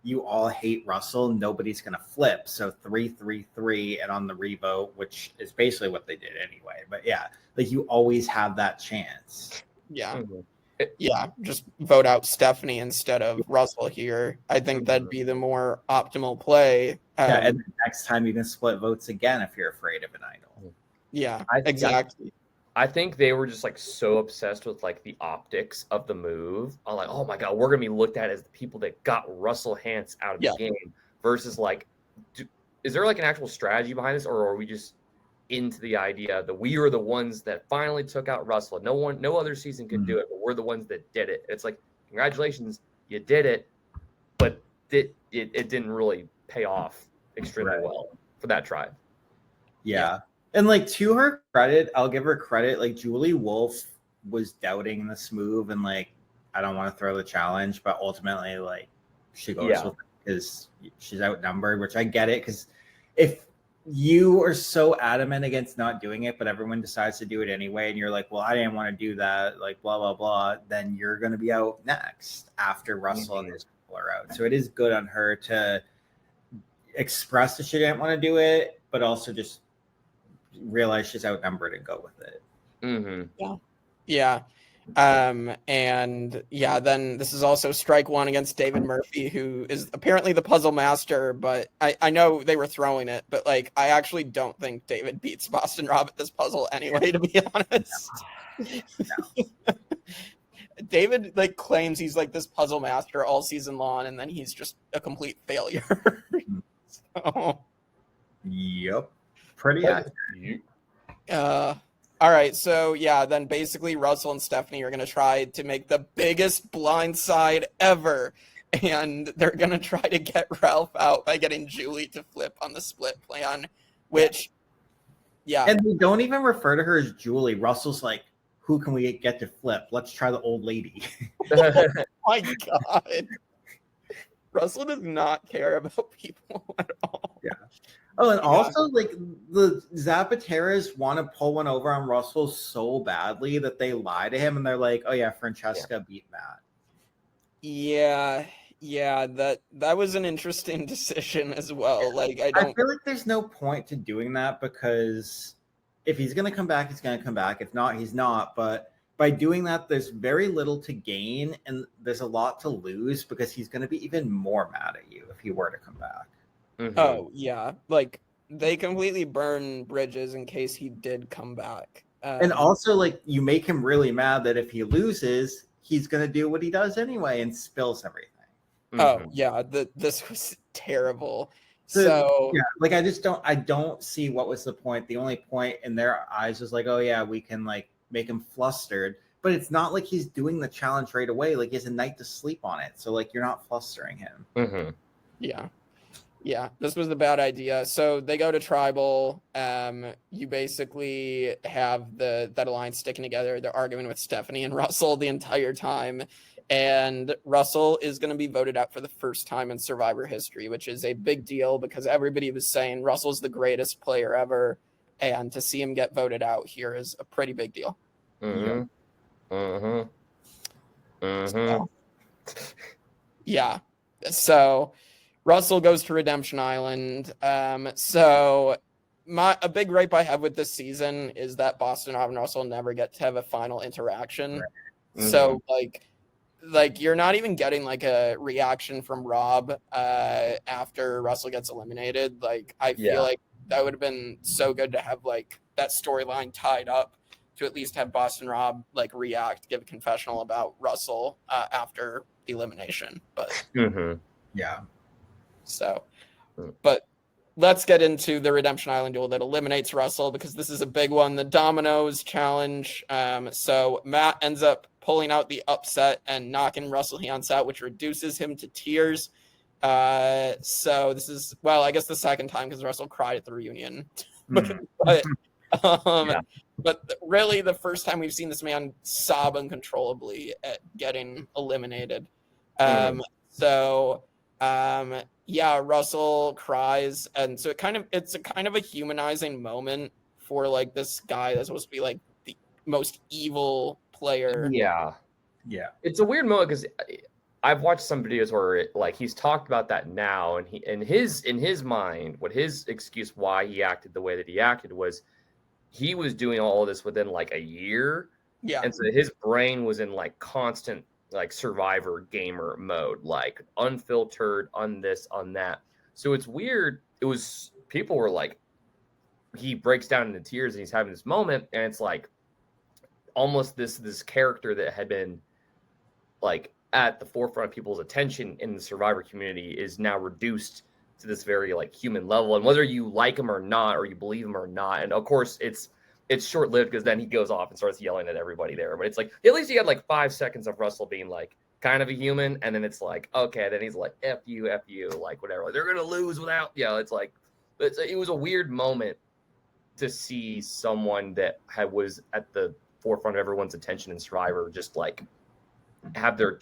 S3: you all hate Russell, nobody's gonna flip. So 3-3-3, and on the revote, which is basically what they did anyway. But yeah, like you always have that chance.
S1: Yeah. Yeah, just vote out Stephanie instead of Russell here. I think that'd be the more optimal play.
S3: And next time you can split votes again if you're afraid of an idol.
S1: Yeah, exactly.
S2: I think they were just like so obsessed with like the optics of the move. I'm like, oh my God, we're gonna be looked at as the people that got Russell Hantz out of the game versus like, is there like an actual strategy behind this, or are we just into the idea that we are the ones that finally took out Russell? No other season could do it, but we're the ones that did it. It's like, congratulations, you did it, but it didn't really pay off extremely well for that tribe.
S3: Yeah. And like, to her credit, I'll give her credit. Like, Julie Wolf was doubting this move and like, I don't want to throw the challenge, but ultimately, like, she goes with it because she's outnumbered, which I get it. Because if you are so adamant against not doing it, but everyone decides to do it anyway, and you're like, well, I didn't want to do that, like, blah, blah, blah, then you're going to be out next after Russell and his people are out. So it is good on her to express that she didn't want to do it, but also just realize she's outnumbered and go with it.
S1: And then this is also strike 1 against David Murphy, who is apparently the puzzle master, but I know they were throwing it, but like, I actually don't think David beats Boston Rob at this puzzle anyway, to be honest. No. David like claims he's like this puzzle master all season long, and then he's just a complete failure. So
S3: yep. Pretty accurate.
S1: All right, so then basically Russell and Stephanie are going to try to make the biggest blindside ever, and they're going to try to get Ralph out by getting Julie to flip on the split plan, which,
S3: And they don't even refer to her as Julie. Russell's like, who can we get to flip? Let's try the old lady.
S1: Oh my God. Russell does not care about people at all.
S3: Yeah. Oh, and also, like, the Zapateras want to pull one over on Russell so badly that they lie to him, and they're like, oh, yeah, Francesca beat Matt.
S1: Yeah, that was an interesting decision as well. Like, I
S3: feel like there's no point to doing that, because if he's going to come back, he's going to come back. If not, he's not. But by doing that, there's very little to gain, and there's a lot to lose, because he's going to be even more mad at you if he were to come back.
S1: Oh, yeah. Like, they completely burn bridges in case he did come back.
S3: And also, like, you make him really mad that if he loses, he's going to do what he does anyway and spills everything.
S1: Oh, yeah. This was terrible. So
S3: yeah, like, I don't see what was the point. The only point in their eyes was like, oh, yeah, we can, like, make him flustered. But it's not like he's doing the challenge right away. Like, he has a night to sleep on it. So, like, you're not flustering him.
S1: Yeah, this was a bad idea. So they go to tribal. You basically have that alliance sticking together. They're arguing with Stephanie and Russell the entire time. And Russell is going to be voted out for the first time in Survivor history, which is a big deal because everybody was saying Russell's the greatest player ever. And to see him get voted out here is a pretty big deal. So Russell goes to Redemption Island. A big gripe I have with this season is that Boston Rob and Russell never get to have a final interaction. So like you're not even getting like a reaction from Rob after Russell gets eliminated. Like I feel like that would have been so good to have like that storyline tied up to at least have Boston Rob like react, give a confessional about Russell after the elimination. But So, but let's get into the Redemption Island duel that eliminates Russell, because this is a big one, the Dominoes challenge. So Matt ends up pulling out the upset and knocking Russell Hantz out, which reduces him to tears. So this is, well, I guess the second time because Russell cried at the reunion.
S2: Hmm.
S1: but
S2: Yeah.
S1: but really the first time we've seen this man sob uncontrollably at getting eliminated. So yeah, Russell cries, and so it's a kind of a humanizing moment for like this guy that's supposed to be like the most evil player.
S2: Yeah. It's a weird moment because I've watched some videos where like he's talked about that now, and he in his mind, what his excuse why he acted the way that he acted was he was doing all of this within like a year.
S1: Yeah.
S2: And so his brain was in like constant like survivor gamer mode, like unfiltered on this, on that. So it's weird. It was, people were like, he breaks down into tears and he's having this moment, and it's like almost this character that had been like at the forefront of people's attention in the survivor community is now reduced to this very like human level, and whether you like him or not, or you believe him or not. And of course it's short-lived because then he goes off and starts yelling at everybody there. But it's like at least you had like 5 seconds of Russell being like kind of a human, and then it's like, okay, then he's like F you, like whatever, like, they're gonna lose without, it's like it was a weird moment to see someone that was at the forefront of everyone's attention in Survivor just like have their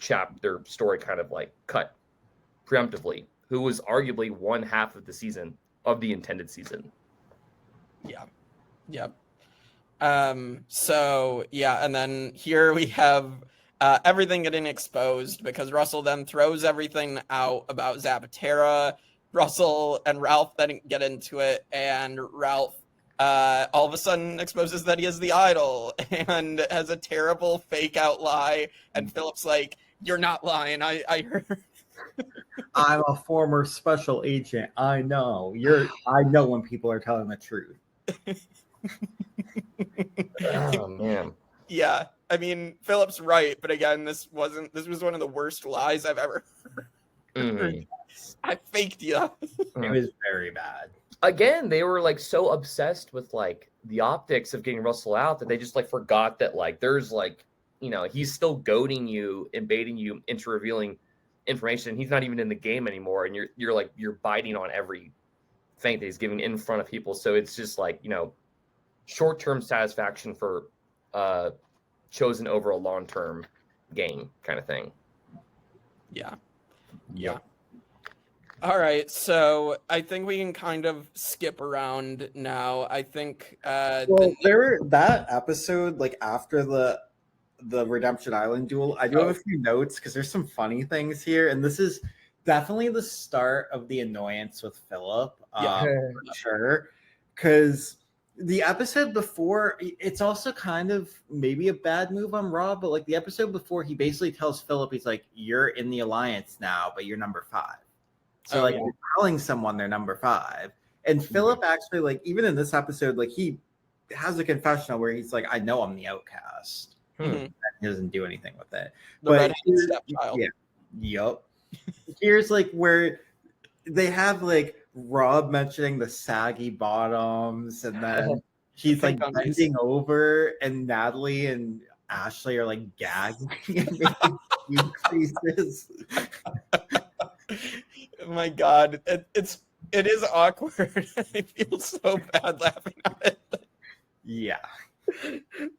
S2: story kind of like cut preemptively, who was arguably one half of the season, of the intended season.
S1: Yeah. So yeah, and then here we have everything getting exposed because Russell then throws everything out about Zapatera. Russell and Ralph then get into it, and Ralph all of a sudden exposes that he is the idol and has a terrible fake out lie, and Phillip's like, "You're not lying. I heard."
S3: I'm a former special agent. I know. I know when people are telling the truth.
S2: Oh man.
S1: Yeah, I mean, Phillip's right, but again, this was one of the worst lies I've ever heard.
S2: Mm-hmm.
S1: I faked you.
S3: It was very bad.
S2: Again, they were like so obsessed with like the optics of getting Russell out that they just like forgot that like there's like, he's still goading you and baiting you into revealing information. He's not even in the game anymore, and you're biting on every thing that he's giving in front of people. So it's just like, short-term satisfaction for chosen over a long-term gain kind of thing.
S1: Yeah. All right, so I think we can kind of skip around now. I think
S3: that episode, like after the Redemption Island duel, I do have a few notes because there's some funny things here, and this is definitely the start of the annoyance with Phillip. For sure, because the episode before, it's also kind of maybe a bad move on Rob, but like the episode before, he basically tells Phillip, he's like, "You're in the alliance now, but you're number 5." So you're telling someone they're number 5. And Phillip actually, like, even in this episode, like, he has a confessional where he's like, "I know I'm the outcast." And he doesn't do anything with it.
S1: The stepchild.
S3: Yeah. Yup. Here's like where they have like Rob mentioning the saggy bottoms, and then he's like bending over, and Natalie and Ashley are like gagging and making cute faces.
S1: Oh my God, it is awkward. I feel so bad laughing at it.
S3: Yeah.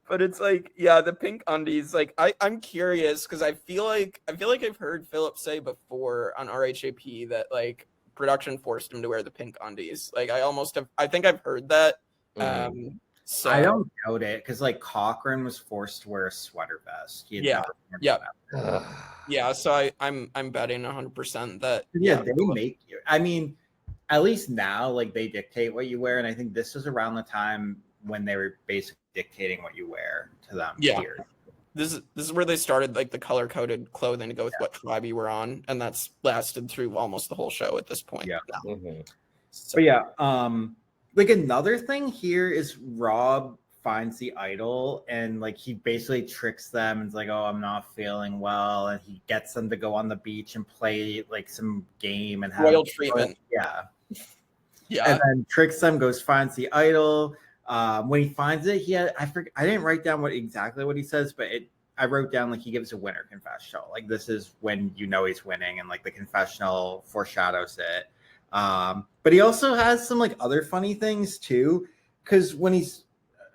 S1: But it's like, yeah, the pink undies, like I'm curious because I feel like I've heard Phillip say before on RHAP that like production forced him to wear the pink undies. Like I think I've heard that. So
S3: I don't doubt it because like Cochran was forced to wear a sweater vest.
S1: Yeah. So I'm betting 100% that
S3: they make you. I mean, at least now, like they dictate what you wear, and I think this was around the time when they were basically dictating what you wear to them.
S1: Yeah.
S3: Here.
S1: This is where they started like the color coded clothing to go with what tribe you were on, and that's lasted through almost the whole show at this point.
S3: Yeah.
S1: So,
S3: but yeah, like another thing here is Rob finds the idol, and like he basically tricks them and is like, "Oh, I'm not feeling well," and he gets them to go on the beach and play like some game and have
S1: royal treatment.
S3: Yeah. And then tricks them, finds the idol. When he finds it, I didn't write down exactly what he says, but I wrote down like he gives a winner confessional. Like this is when you know he's winning, and like the confessional foreshadows it. But he also has some like other funny things too, because when he's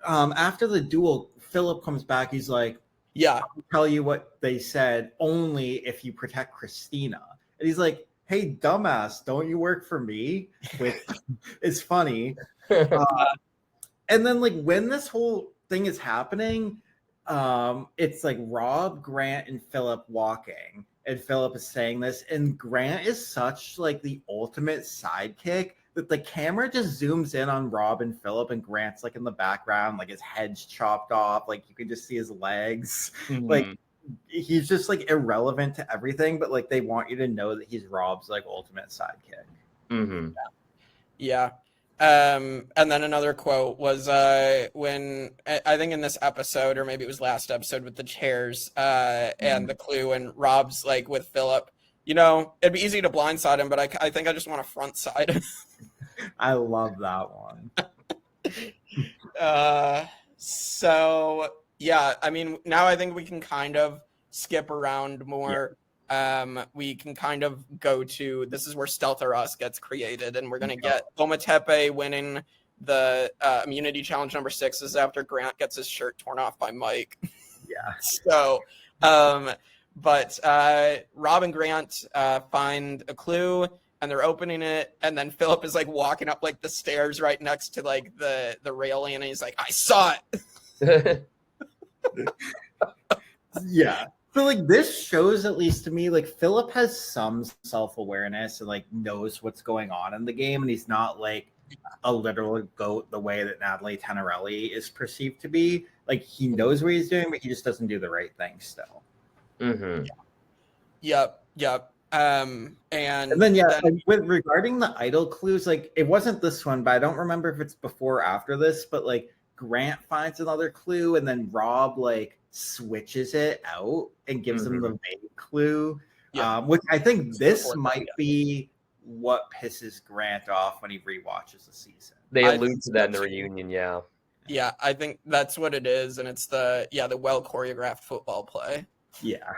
S3: after the duel, Phillip comes back. He's like,
S1: Yeah.
S3: I'll tell you what they said only if you protect Christina. And he's like, hey, dumbass, don't you work for me? Which is funny. And then like when this whole thing is happening, it's like Rob, Grant, and Phillip walking. And Phillip is saying this, and Grant is such like the ultimate sidekick that the camera just zooms in on Rob and Phillip, and Grant's like in the background, like his head's chopped off, like you can just see his legs. Like he's just like irrelevant to everything, but like they want you to know that he's Rob's like ultimate sidekick.
S1: Yeah. And then another quote was when I think in this episode, or maybe it was last episode with the chairs and the clue, and Rob's like with Phillip, you know, it'd be easy to blindside him, but I think I just want to front side him.
S3: I love that one.
S1: So yeah, I mean, now I think we can kind of skip around more. We can kind of go to, this is where Stealth or Us gets created, and we're going to get Ometepe winning the immunity challenge number 6. This is after Grant gets his shirt torn off by Mike.
S3: Yeah.
S1: So, but Rob and Grant find a clue, and they're opening it, and then Phillip is like walking up like the stairs right next to like the railing, and he's like, I saw it.
S3: Yeah. So like this shows, at least to me, like Phillip has some self-awareness and like knows what's going on in the game, and he's not like a literal goat the way that Natalie Tenorelli is perceived to be. Like he knows what he's doing, but he just doesn't do the right thing still.
S1: Yep. And
S3: then like, with regarding the idol clues, like it wasn't this one, but I don't remember if it's before or after this, but like Grant finds another clue, and then Rob like switches it out and gives him the vague clue, which I think this might be what pisses Grant off when he rewatches the season.
S2: They allude to that in the reunion.
S1: Yeah, I think that's what it is, and it's the well choreographed football play.
S3: Yeah.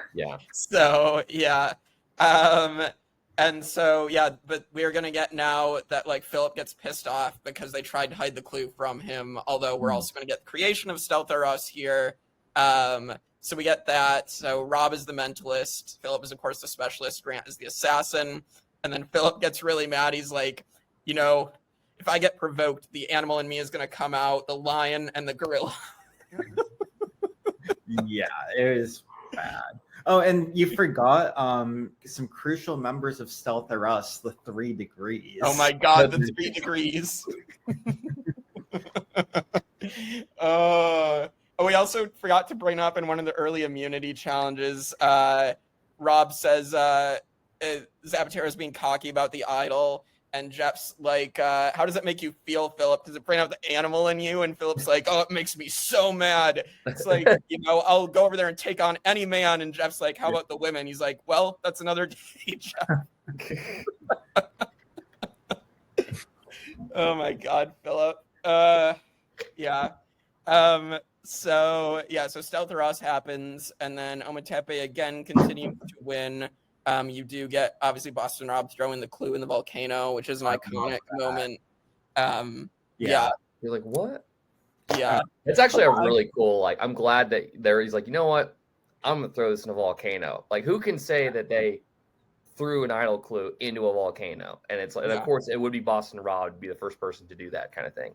S1: So and so but we're gonna get now that like Phillip gets pissed off because they tried to hide the clue from him, although we're also gonna get the creation of Stealth or Us here. So we get that. So Rob is the mentalist, Phillip is of course the specialist, Grant is the assassin, and then Phillip gets really mad. He's like, you know, if I get provoked, the animal in me is gonna come out, the lion and the gorilla.
S3: Yeah, it was bad. Oh, and you forgot some crucial members of Stealth or Us, the 3 degrees.
S1: Oh my god, the 3 degrees. We also forgot to bring up in one of the early immunity challenges, Rob says Zapatera is being cocky about the idol, and Jeff's like, how does it make you feel, Phillip? Does it bring out the animal in you? And Phillip's like, oh, it makes me so mad. It's like, you know, I'll go over there and take on any man. And Jeff's like, how about the women? He's like, well, that's another day, Jeff. Oh my God, Phillip. So Stealth or Us happens, and then Ometepe again continues to win. You do get obviously Boston Rob throwing the clue in the volcano, which is an iconic moment.
S2: You're like, what?
S1: Yeah,
S2: it's actually a really cool. Like, I'm glad that he's like, you know what? I'm gonna throw this in a volcano. Like, who can say that they threw an idol clue into a volcano? And it's like, and of course, it would be Boston Rob would be the first person to do that kind of thing.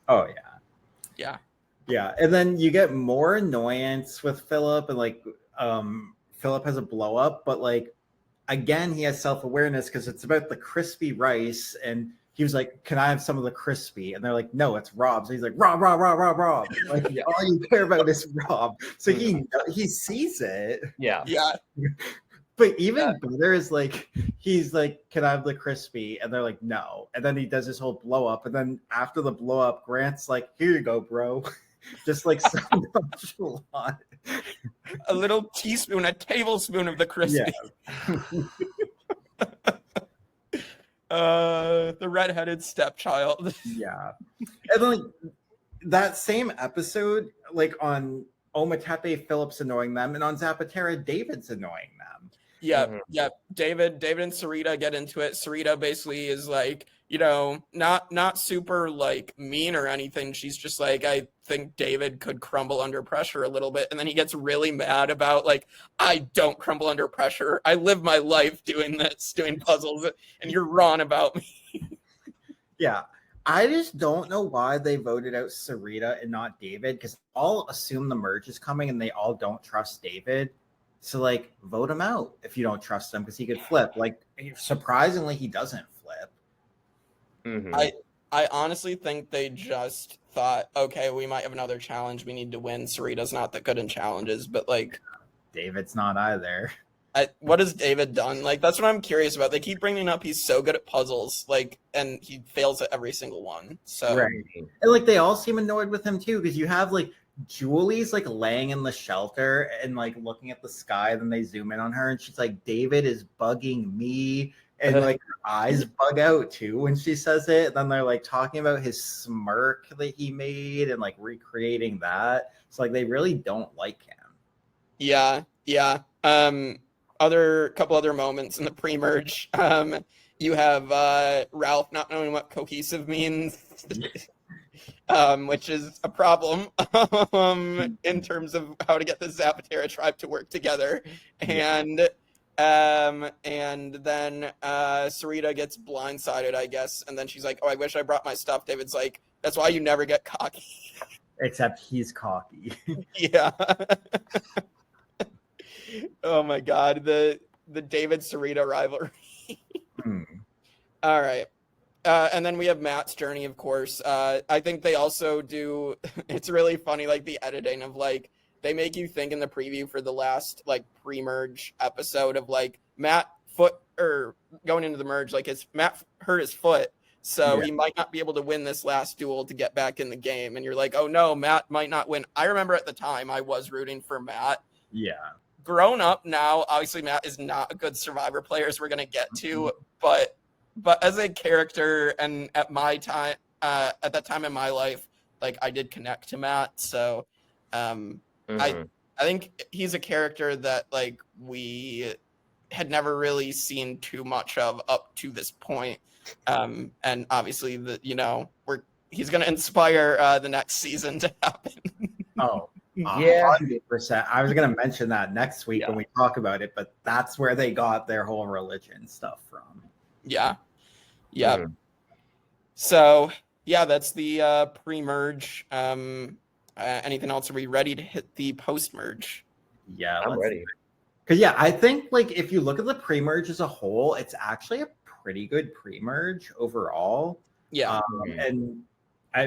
S3: Oh yeah. And then you get more annoyance with Phillip, and like Phillip has a blow up, but like again, he has self-awareness because it's about the crispy rice, and he was like, can I have some of the crispy? And they're like, no, it's Rob. So he's like, Rob. Like, all you care about is Rob. So he sees it.
S1: Yeah.
S3: But even better is like, he's like, can I have the crispy? And they're like, no. And then he does his whole blow up. And then after the blow up, Grant's like, here you go, bro. Just like so nonchalant.
S1: A little teaspoon, a tablespoon of the crispy. The redheaded stepchild.
S3: Yeah. And then like that same episode, like on Ometepe, Phillip's annoying them, and on Zapatera, David's annoying them.
S1: Yeah. David and Sarita get into it. Sarita basically is like, not super like mean or anything. She's just like, I think David could crumble under pressure a little bit. And then he gets really mad about like, I don't crumble under pressure. I live my life doing puzzles, and you're wrong about me.
S3: Yeah. I just don't know why they voted out Sarita and not David, because all assume the merge is coming and they all don't trust David. So, like, vote him out if you don't trust him, because he could flip. Like, surprisingly, he doesn't flip.
S2: Mm-hmm.
S1: I honestly think they just thought, okay, we might have another challenge we need to win. Sarita's not that good in challenges, but, like...
S3: David's not either.
S1: What has David done? Like, that's what I'm curious about. They keep bringing up he's so good at puzzles, like, and he fails at every single one. So,
S3: right. And, like, they all seem annoyed with him, too, because you have, like, Julie's like laying in the shelter and like looking at the sky. Then they zoom in on her and she's like, David is bugging me. And like her eyes bug out too when she says it. And then they're like talking about his smirk that he made and like recreating that. So like they really don't like him.
S1: Yeah. Couple other moments in the pre-merge. You have Ralph not knowing what cohesive means. Which is a problem in terms of how to get the Zapatera tribe to work together. And then Sarita gets blindsided, I guess. And then she's like, oh, I wish I brought my stuff. David's like, that's why you never get cocky.
S3: Except he's cocky.
S1: Yeah. Oh, my God. The David-Sarita rivalry. All right. And then we have Matt's journey, of course. I think they also do, it's really funny, like the editing of like, they make you think in the preview for the last like pre-merge episode of like Matt going into the merge, like Matt hurt his foot. So he might not be able to win this last duel to get back in the game. And you're like, oh no, Matt might not win. I remember at the time I was rooting for Matt.
S3: Yeah.
S1: Grown up now, obviously Matt is not a good Survivor player, as we're going to get to, but as a character and at my time, at that time in my life, like I did connect to Matt. So I think he's a character that like we had never really seen too much of up to this point. And obviously he's going to inspire the next season to happen.
S3: Oh, yeah. 100%. I was going to mention that next week when we talk about it, but that's where they got their whole religion stuff from.
S1: Yeah. So that's the pre-merge. Anything else? Are we ready to hit the post-merge?
S3: Yeah,
S2: I'm ready.
S3: Because I think like if you look at the pre-merge as a whole, it's actually a pretty good pre-merge overall.
S1: Yeah.
S3: And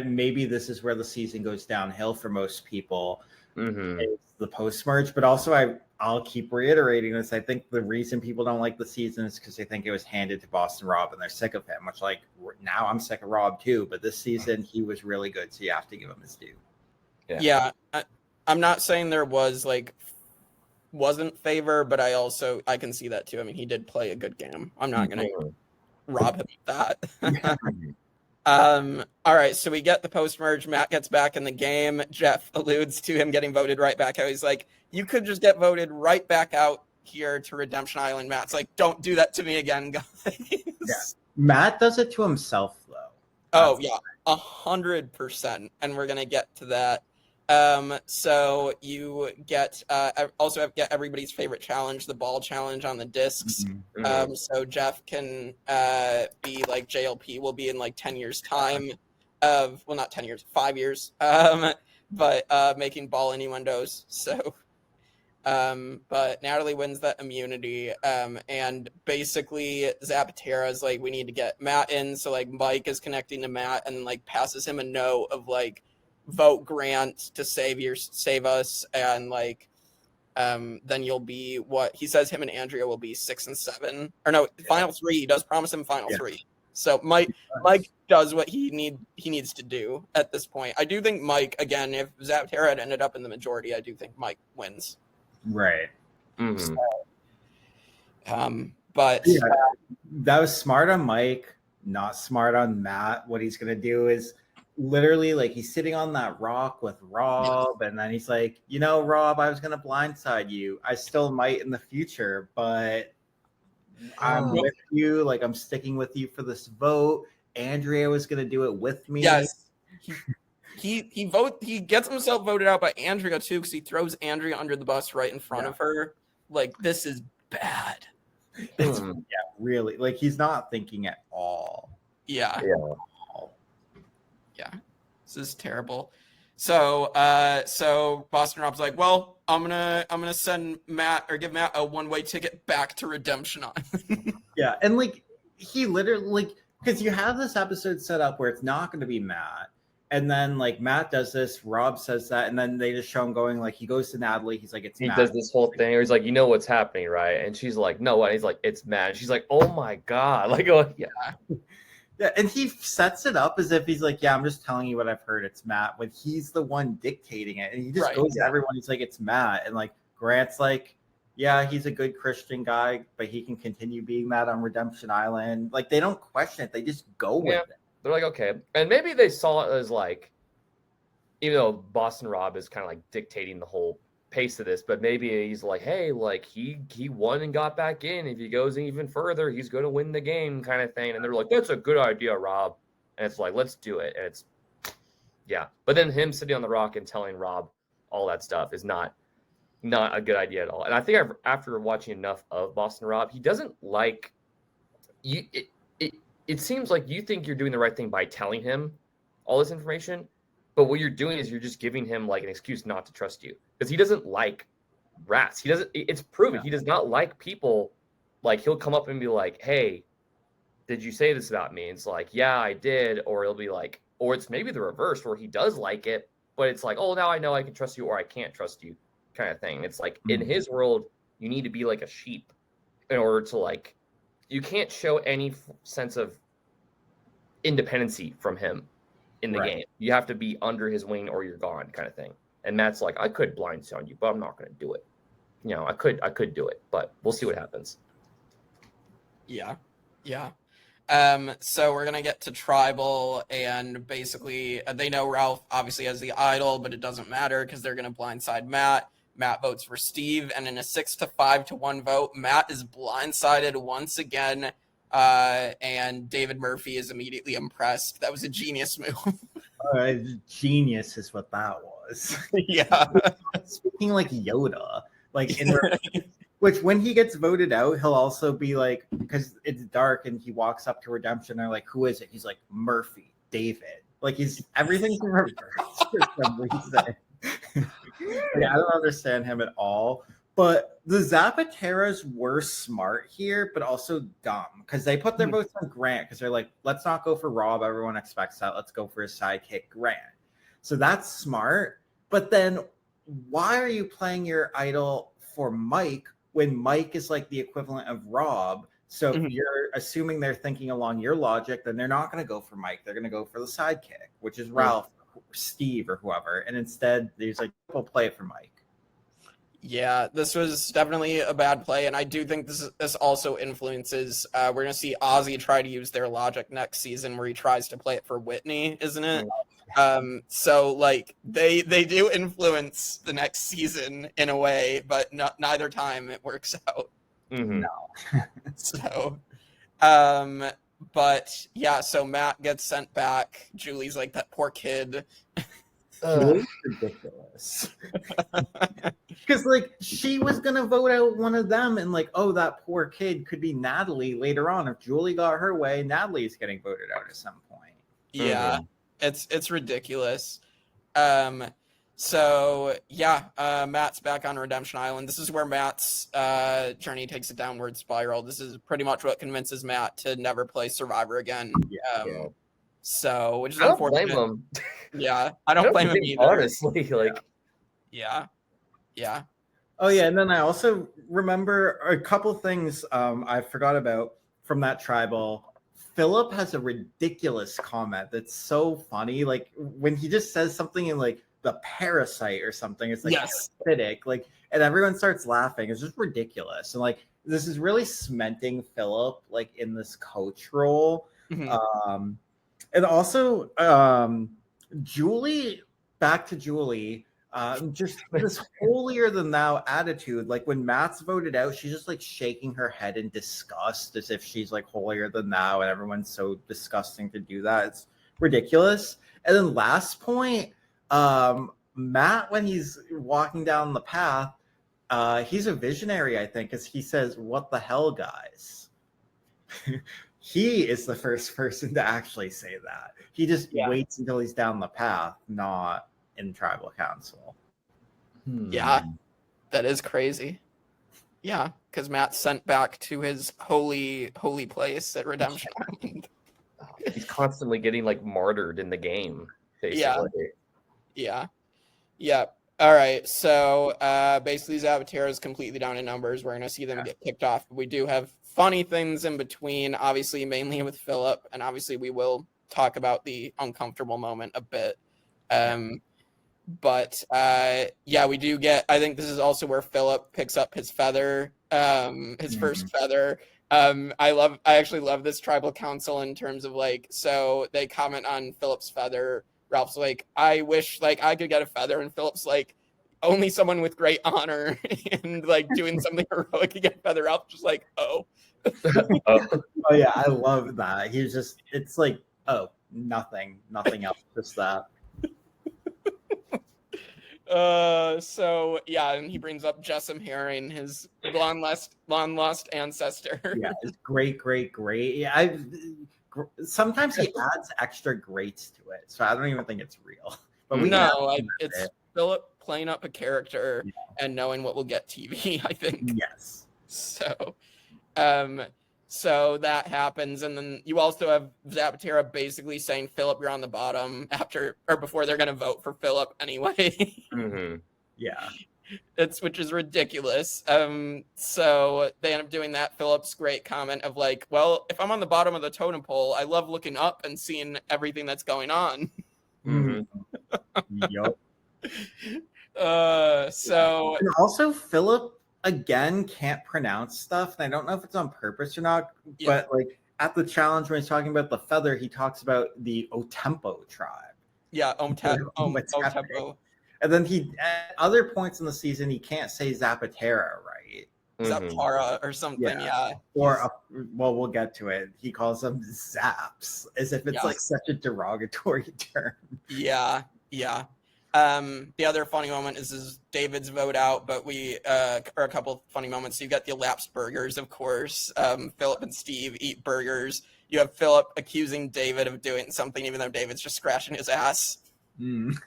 S3: maybe this is where the season goes downhill for most people. It's the post-merge, but also I'll keep reiterating this. I think the reason people don't like the season is because they think it was handed to Boston Rob and they're sick of him, which like now I'm sick of Rob too, but this season he was really good, so you have to give him his due.
S1: Yeah. I'm not saying there wasn't favor, but I can see that too. I mean, he did play a good game. I'm not going to rob him of that. All right, so we get the post-merge. Matt gets back in the game. Jeff alludes to him getting voted right back out. He's like, you could just get voted right back out here to Redemption Island. Matt's like, don't do that to me again, guys.
S3: Yeah. Matt does it to himself, though.
S1: Oh, yeah, 100%. And we're going to get to that. So you get get everybody's favorite challenge, the ball challenge on the discs. So Jeff can be like JLP will be in like 10 years time not 10 years, 5 years, but making ball innuendos. So but Natalie wins that immunity, and basically Zapatera is like, we need to get Matt in, so like Mike is connecting to Matt and like passes him a note of like, vote Grant to save us, and like then you'll be what he says him and Andrea will be 6 and 7, or no, final 3. He does promise him final 3. So Mike does what he needs to do at this point. I do think Mike, again, if Zapatera had ended up in the majority, I do think Mike wins.
S3: Right.
S1: So, but
S3: that was smart on Mike, not smart on Matt. What he's gonna do is literally like he's sitting on that rock with Rob, and then he's like, Rob, I was gonna blindside you. I still might in the future, but I'm with you. Like, I'm sticking with you for this vote. Andrea was gonna do it with me.
S1: Yes. He gets himself voted out by Andrea too, because he throws Andrea under the bus right in front of her. Like, this is bad.
S3: Really. Like, he's not thinking at all.
S1: Yeah. This is terrible. So Boston Rob's like, well, I'm gonna send Matt, or give Matt a one-way ticket back to Redemption Island.
S3: Yeah, and like he literally, like, because you have this episode set up where it's not going to be Matt, and then like Matt does this, Rob says that, and then they just show him going, like, he goes to Natalie, he's like, it's Matt.
S2: He does this whole thing where he's like, you know what's happening, right? And she's like, no, what? He's like, it's Matt. And she's like, oh my god, like, oh yeah.
S3: Yeah, and he sets it up as if he's like, yeah, I'm just telling you what I've heard, it's Matt, when he's the one dictating it, and he just goes to everyone, he's like, it's Matt, and like Grant's like, yeah, he's a good Christian guy, but he can continue being that on Redemption Island. Like, they don't question it, they just go with it.
S2: They're like, okay. And maybe they saw it as like, even though Boston Rob is kind of like dictating the whole pace of this, but maybe he's like, hey, like he won and got back in. If he goes even further, he's going to win the game, kind of thing. And they're like, that's a good idea, Rob. And it's like, let's do it. And it's, yeah. But then him sitting on the rock and telling Rob all that stuff is not a good idea at all. And I think after watching enough of Boston Rob, he doesn't like you. It seems like you think you're doing the right thing by telling him all this information, but what you're doing is you're just giving him like an excuse not to trust you, because he doesn't like rats. It's proven he does not like people. Like, he'll come up and be like, hey, did you say this about me? And it's like, yeah, I did. Or he'll be like, or it's maybe the reverse where he does like it, but it's like, oh, now I know I can trust you, or I can't trust you, kind of thing. It's like, in his world, you need to be like a sheep in order to, like, you can't show any sense of independency from him in the game. You have to be under his wing or you're gone, kind of thing. And Matt's like, I could blindside you, but I'm not going to do it. I could do it, but we'll see what happens.
S1: Yeah. So we're gonna get to tribal, and basically they know Ralph obviously has the idol, but it doesn't matter because they're gonna blindside Matt. Matt votes for Steve, and in a 6-5-1 vote, Matt is blindsided once again. And David Murphy is immediately impressed. That was a genius move.
S3: Genius is what that was.
S1: Yeah.
S3: Speaking like Yoda, like which when he gets voted out, he'll also be like, because it's dark and he walks up to Redemption. They're like, who is it? He's like, Murphy, David. Like, he's everything's in reverse for some reason. I don't understand him at all. But the Zapateras were smart here, but also dumb, because they put their votes on Grant, because they're like, let's not go for Rob. Everyone expects that. Let's go for his sidekick, Grant. So that's smart. But then why are you playing your idol for Mike when Mike is like the equivalent of Rob? So if you're assuming they're thinking along your logic, then they're not going to go for Mike. They're going to go for the sidekick, which is Ralph, or Steve, or whoever. And instead, there's like, we'll play it for Mike.
S1: Yeah, this was definitely a bad play, and I do think this also influences. We're going to see Ozzy try to use their logic next season, where he tries to play it for Whitney, isn't it? So like they do influence the next season in a way, but neither time it works out.
S3: No.
S1: So, but yeah, so Matt gets sent back. Julie's like, that poor kid.
S3: Julie's ridiculous. Because like she was gonna vote out one of them, and like, oh, that poor kid could be Natalie later on. If Julie got her way, Natalie's getting voted out at some point.
S1: Yeah, it's ridiculous. So yeah, Matt's back on Redemption Island. This is where Matt's journey takes a downward spiral. This is pretty much what convinces Matt to never play Survivor again. So, which is unfortunate.
S2: Blame him.
S1: Yeah, I don't blame him either.
S2: Honestly, like,
S1: yeah.
S3: Oh yeah, and then I also remember a couple things I forgot about from that tribal. Phillip has a ridiculous comment that's so funny. Like when he just says something in like the parasite or something, it's like acidic, like, and everyone starts laughing. It's just ridiculous, and like this is really cementing Phillip like in this coach role. And also Julie, back to Julie. Just this holier than thou attitude. Like when Matt's voted out, she's just like shaking her head in disgust as if she's like holier than thou and everyone's so disgusting to do that. It's ridiculous. And then last point, Matt, when he's walking down the path, he's a visionary, I think, because he says, "What the hell, guys?" He is the first person to actually say that. He just waits until he's down the path, not in tribal council.
S1: Yeah, that is crazy. Yeah, because Matt's sent back to his holy place at Redemption Island.
S2: He's constantly getting like martyred in the game, basically.
S1: Yeah. All right, so basically Zapatera is completely down in numbers. We're going to see them get kicked off. We do have funny things in between, obviously, mainly with Phillip, and obviously we will talk about the uncomfortable moment a bit. But we do get, I think this is also where Phillip picks up his feather, his first feather. I actually love this tribal council in terms of like, so they comment on Phillip's feather. Ralph's like, I wish like I could get a feather, and Phillip's like, only someone with great honor and like doing something heroic could get a feather. Ralph's just like, oh.
S3: Oh yeah, I love that. He's just, it's like, oh, nothing else, just that.
S1: And he brings up Jessamine Herring, his long lost ancestor.
S3: Yeah, it's great. Yeah, sometimes he adds extra greats to it, so I don't even think it's real. But
S1: it's Phillip playing up a character and knowing what will get TV, I think.
S3: Yes.
S1: So that happens, and then you also have Zapatera basically saying, "Phillip, you're on the bottom," before they're going to vote for Phillip anyway.
S3: Yeah,
S1: which is ridiculous. So they end up doing that. Phillip's great comment of like, "Well, if I'm on the bottom of the totem pole, I love looking up and seeing everything that's going on."
S3: Yup.
S1: And
S3: also Phillip again can't pronounce stuff, and I don't know if it's on purpose or not, but like at the challenge when he's talking about the feather, he talks about the Otempo tribe.
S1: Otempo.
S3: And then he at other points in the season he can't say Zapatera right.
S1: Zapatera or something,
S3: Or we'll get to it. He calls them Zaps as if it's like such a derogatory term.
S1: Yeah. The other funny moment is David's vote out, but we are a couple of funny moments. So you got the elapsed burgers, of course. Phillip and Steve eat burgers. You have Phillip accusing David of doing something, even though David's just scratching his ass. And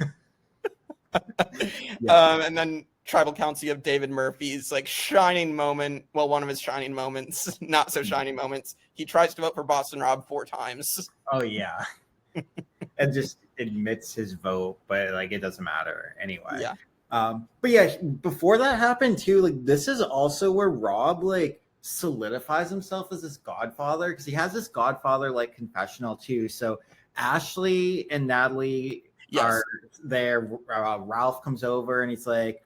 S1: then tribal council, you have David Murphy's like shining moment. Well, one of his shining moments, not so shining moments. He tries to vote for Boston Rob 4 times.
S3: Oh yeah. And just admits his vote, but like it doesn't matter anyway. But yeah, before that happened too, like this is also where Rob like solidifies himself as this godfather, because he has this godfather like confessional too. So Ashley and Natalie are there. Ralph comes over and he's like,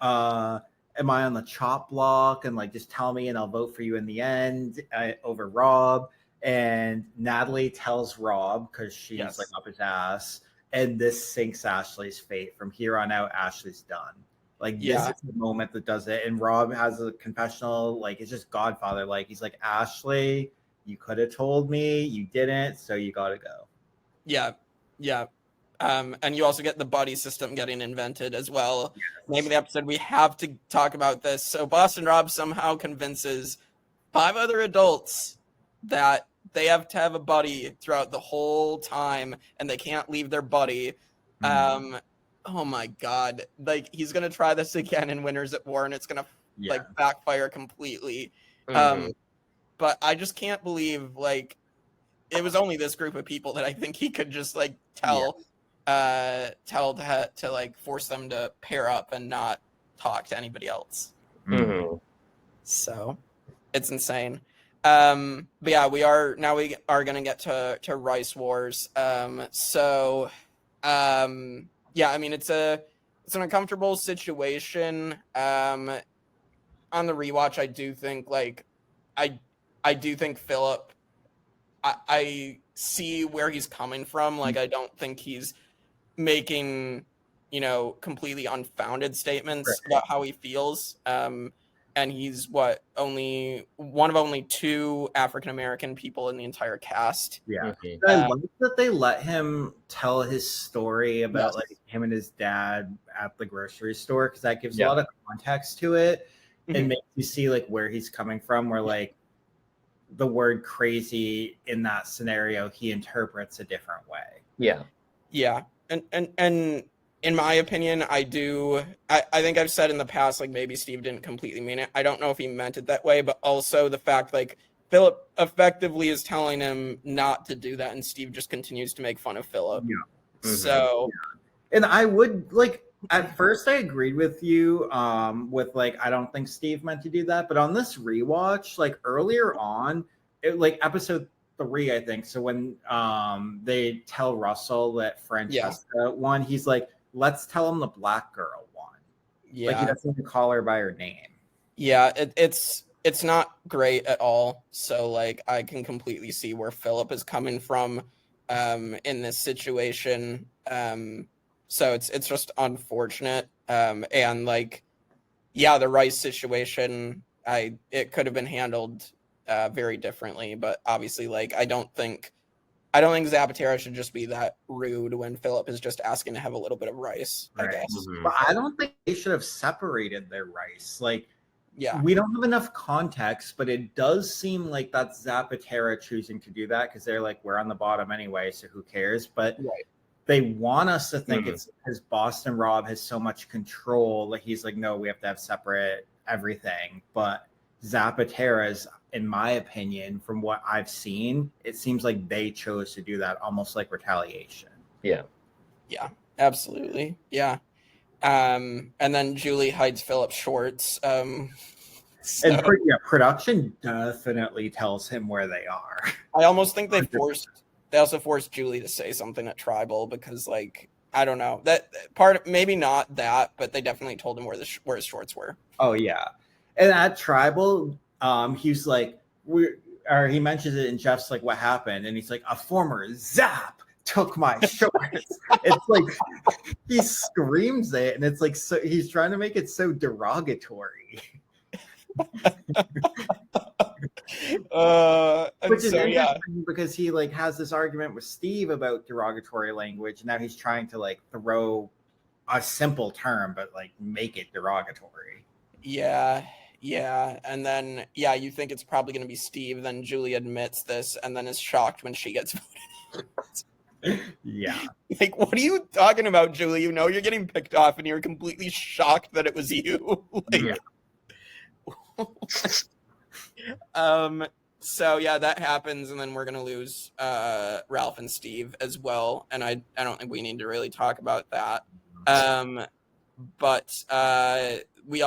S3: am I on the chop block? And like, just tell me and I'll vote for you in the end over Rob. And Natalie tells Rob because she's like up his ass, and this sinks Ashley's fate. From here on out, Ashley's done. Like this is the moment that does it. And Rob has a confessional, like it's just Godfather. Like he's like, Ashley, you could have told me, you didn't, so you gotta go.
S1: Yeah. And you also get the buddy system getting invented as well. Name of the episode, we have to talk about this. So Boston Rob somehow convinces 5 other adults that they have to have a buddy throughout the whole time, and they can't leave their buddy. Oh my god! Like he's gonna try this again in Winners at War, and it's gonna like backfire completely. But I just can't believe like it was only this group of people that I think he could just like tell to like force them to pair up and not talk to anybody else. So it's insane. But yeah, we are going to get to Rice Wars. I mean, it's an uncomfortable situation. On the rewatch, I do think like, I do think Phillip, I see where he's coming from. Like, I don't think he's making, you know, completely unfounded statements about how he feels. And he's only one of only 2 African-American people in the entire cast.
S3: Yeah. I like that they let him tell his story about like him and his dad at the grocery store, because that gives a lot of context to it and makes you see like where he's coming from, where like the word crazy in that scenario he interprets a different way.
S1: Yeah. And in my opinion, I think I've said in the past, like maybe Steve didn't completely mean it. I don't know if he meant it that way, but also the fact like Phillip effectively is telling him not to do that, and Steve just continues to make fun of Phillip. So,
S3: and I would like, at first I agreed with you with like, I don't think Steve meant to do that, but on this rewatch, like earlier on, like episode 3, I think. So when they tell Russell that Francesca won, he's like, let's tell him the black girl won.
S1: Yeah.
S3: Like he doesn't even call her by her name.
S1: Yeah, it's not great at all. So like I can completely see where Phillip is coming from in this situation. So it's just unfortunate. And like, yeah, the Rice situation, it could have been handled very differently, but obviously like I don't think Zapatera should just be that rude when Phillip is just asking to have a little bit of rice, I guess.
S3: But I don't think they should have separated their rice. Like,
S1: we
S3: don't have enough context, but it does seem like that's Zapatera choosing to do that because they're like, we're on the bottom anyway, so who cares? But they want us to think it's because Boston Rob has so much control that he's like, no, we have to have separate everything. But Zapatera's, in my opinion, from what I've seen, it seems like they chose to do that almost like retaliation.
S1: Yeah, absolutely. Yeah. And then Julie hides Phillip shorts.
S3: And production definitely tells him where they are.
S1: I almost think they also forced Julie to say something at Tribal because, like, I don't know, that part, maybe not that, but they definitely told him where his shorts were.
S3: Oh yeah, and at Tribal, he's like, he mentions it, and Jeff's like, what happened? And he's like, a former Zap took my shorts. It's like he screams it, and it's like, so he's trying to make it so derogatory. Which is interesting because he like has this argument with Steve about derogatory language. Now he's trying to like throw a simple term, but like make it derogatory.
S1: Yeah. And then, you think it's probably going to be Steve. Then Julie admits this and then is shocked when she gets voted.
S3: Yeah.
S1: Like, what are you talking about, Julie? You know, you're getting picked off and you're completely shocked that it was you. So that happens, and then we're gonna lose Ralph and Steve as well, and I don't think we need to really talk about that. But we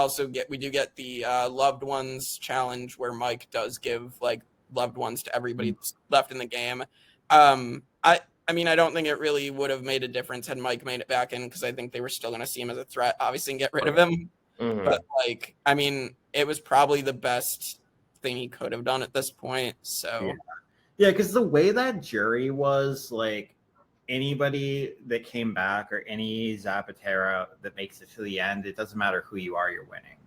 S1: do get the loved ones challenge where Mike does give like loved ones to everybody left in the game. I mean, I don't think it really would have made a difference had Mike made it back in, because I think they were still going to see him as a threat, obviously, and get rid of him. But like, I mean, it was probably the best thing he could have done at this point. So
S3: because the way that jury was, like, anybody that came back or any Zapatera that makes it to the end, it doesn't matter who you are, you're winning.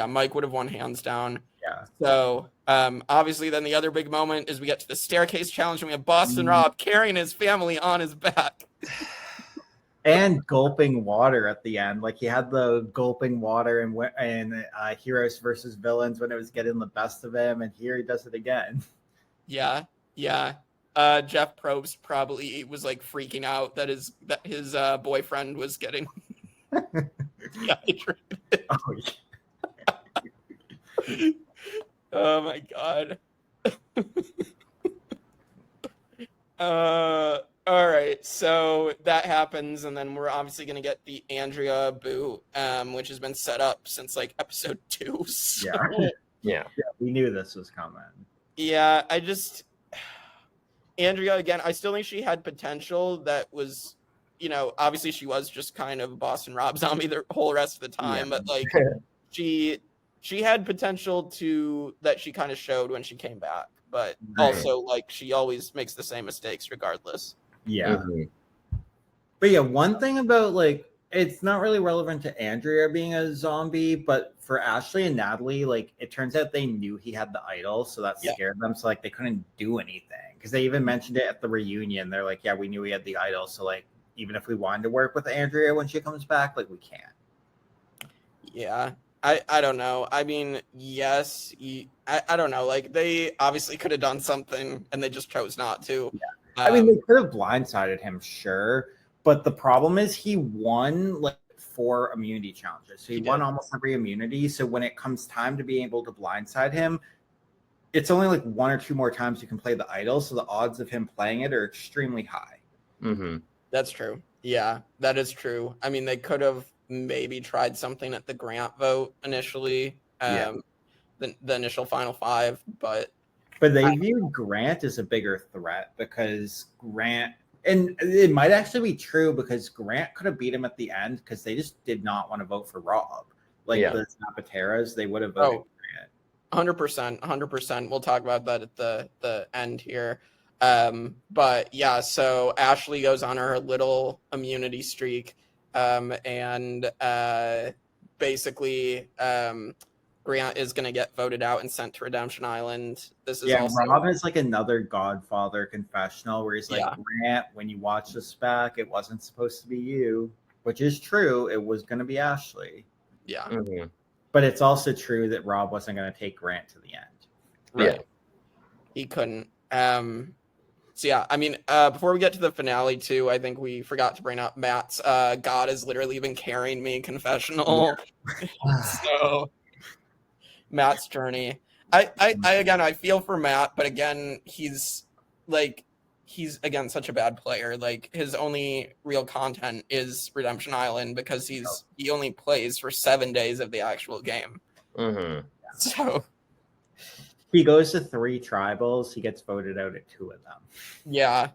S3: Mike
S1: would have won hands down.
S3: Yeah.
S1: So obviously then the other big moment is we get to the staircase challenge, and we have Boston Rob carrying his family on his back.
S3: And gulping water at the end. Like, he had the gulping water in Heroes versus Villains when it was getting the best of him, and here he does it again. Yeah.
S1: Jeff Probst probably was like freaking out that his boyfriend was getting dehydrated. Oh my god. All right, so that happens, and then we're obviously going to get the Andrea Boo, which has been set up since like episode 2. So.
S3: Yeah, we knew this was coming.
S1: Yeah, Andrea, again, I still think she had potential that was, obviously she was just kind of Boston Rob zombie the whole rest of the time, but like she had potential that she kind of showed when she came back, but also like she always makes the same mistakes regardless.
S3: Yeah. But yeah, one thing about like it's not really relevant to Andrea being a zombie, but for Ashley and Natalie, like it turns out they knew he had the idol, so that scared them. So like they couldn't do anything because they even mentioned it at the reunion. They're like, "Yeah, we knew he had the idol, so like even if we wanted to work with Andrea when she comes back, like we can't."
S1: Yeah. I don't know. I mean, yes, I don't know. Like they obviously could have done something and they just chose not to.
S3: Yeah. I mean, they could have blindsided him, sure, but the problem is he won like 4 immunity challenges. So he won almost every immunity. So when it comes time to be able to blindside him, it's only like 1 or 2 more times you can play the idol. So the odds of him playing it are extremely high.
S2: Mm-hmm.
S1: That's true. Yeah, that is true. I mean, they could have maybe tried something at the Grant vote initially, the initial final 5, but
S3: they viewed Grant as a bigger threat because Grant, and it might actually be true because Grant could have beat him at the end because they just did not want to vote for Rob. Like the Zapateras, they would have voted Grant.
S1: 100%. We'll talk about that at the end here. But yeah, so Ashley goes on her little immunity streak, and basically Grant is going to get voted out and sent to Redemption Island. This is also
S3: Rob has like another Godfather confessional where he's like, Grant, when you watch this back, it wasn't supposed to be you, which is true. It was going to be Ashley.
S1: Yeah.
S2: Mm-hmm.
S3: But it's also true that Rob wasn't going to take Grant to the end.
S1: Right. Yeah. He couldn't. So yeah, I mean, before we get to the finale too, I think we forgot to bring up Matt's God has literally been carrying me confessional. Yeah. So Matt's journey. I feel for Matt, but again, he's again such a bad player. Like his only real content is Redemption Island because he only plays for 7 days of the actual game.
S2: Mm-hmm.
S1: So
S3: he goes to 3 tribals. He gets voted out at 2 of them.
S1: Yeah.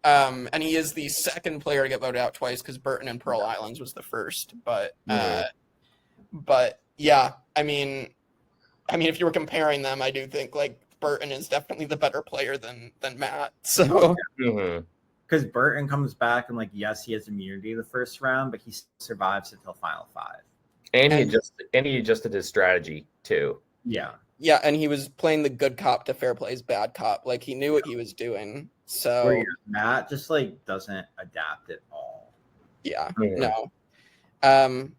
S1: And he is the second player to get voted out twice because Burton and Pearl Islands was the first. But yeah, I mean, if you were comparing them, I do think like Burton is definitely the better player than Matt. So
S3: because Burton comes back and like yes, he has immunity the first round, but he survives until final 5.
S2: And he adjusted his strategy too.
S1: Yeah, and he was playing the good cop to fair play's bad cop. Like he knew what he was doing. So
S3: Matt just like doesn't adapt at all.
S1: Yeah, no.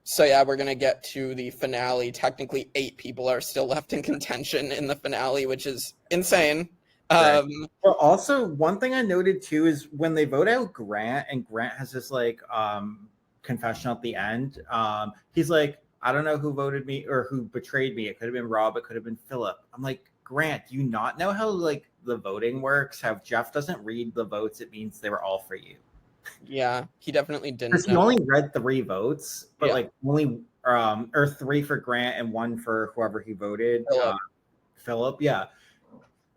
S1: So yeah, we're gonna get to the finale. Technically, 8 people are still left in contention in the finale, which is insane.
S3: Well, also one thing I noted too is when they vote out Grant, and Grant has this like confession at the end. He's like, I don't know who voted me or who betrayed me. It could have been Rob. It could have been Phillip. I'm like, Grant, do you not know how like the voting works? How Jeff doesn't read the votes. It means they were all for you.
S1: Yeah, he definitely didn't.
S3: He only read 3 votes, but like only or 3 for Grant and 1 for whoever he voted. Phillip. Yeah.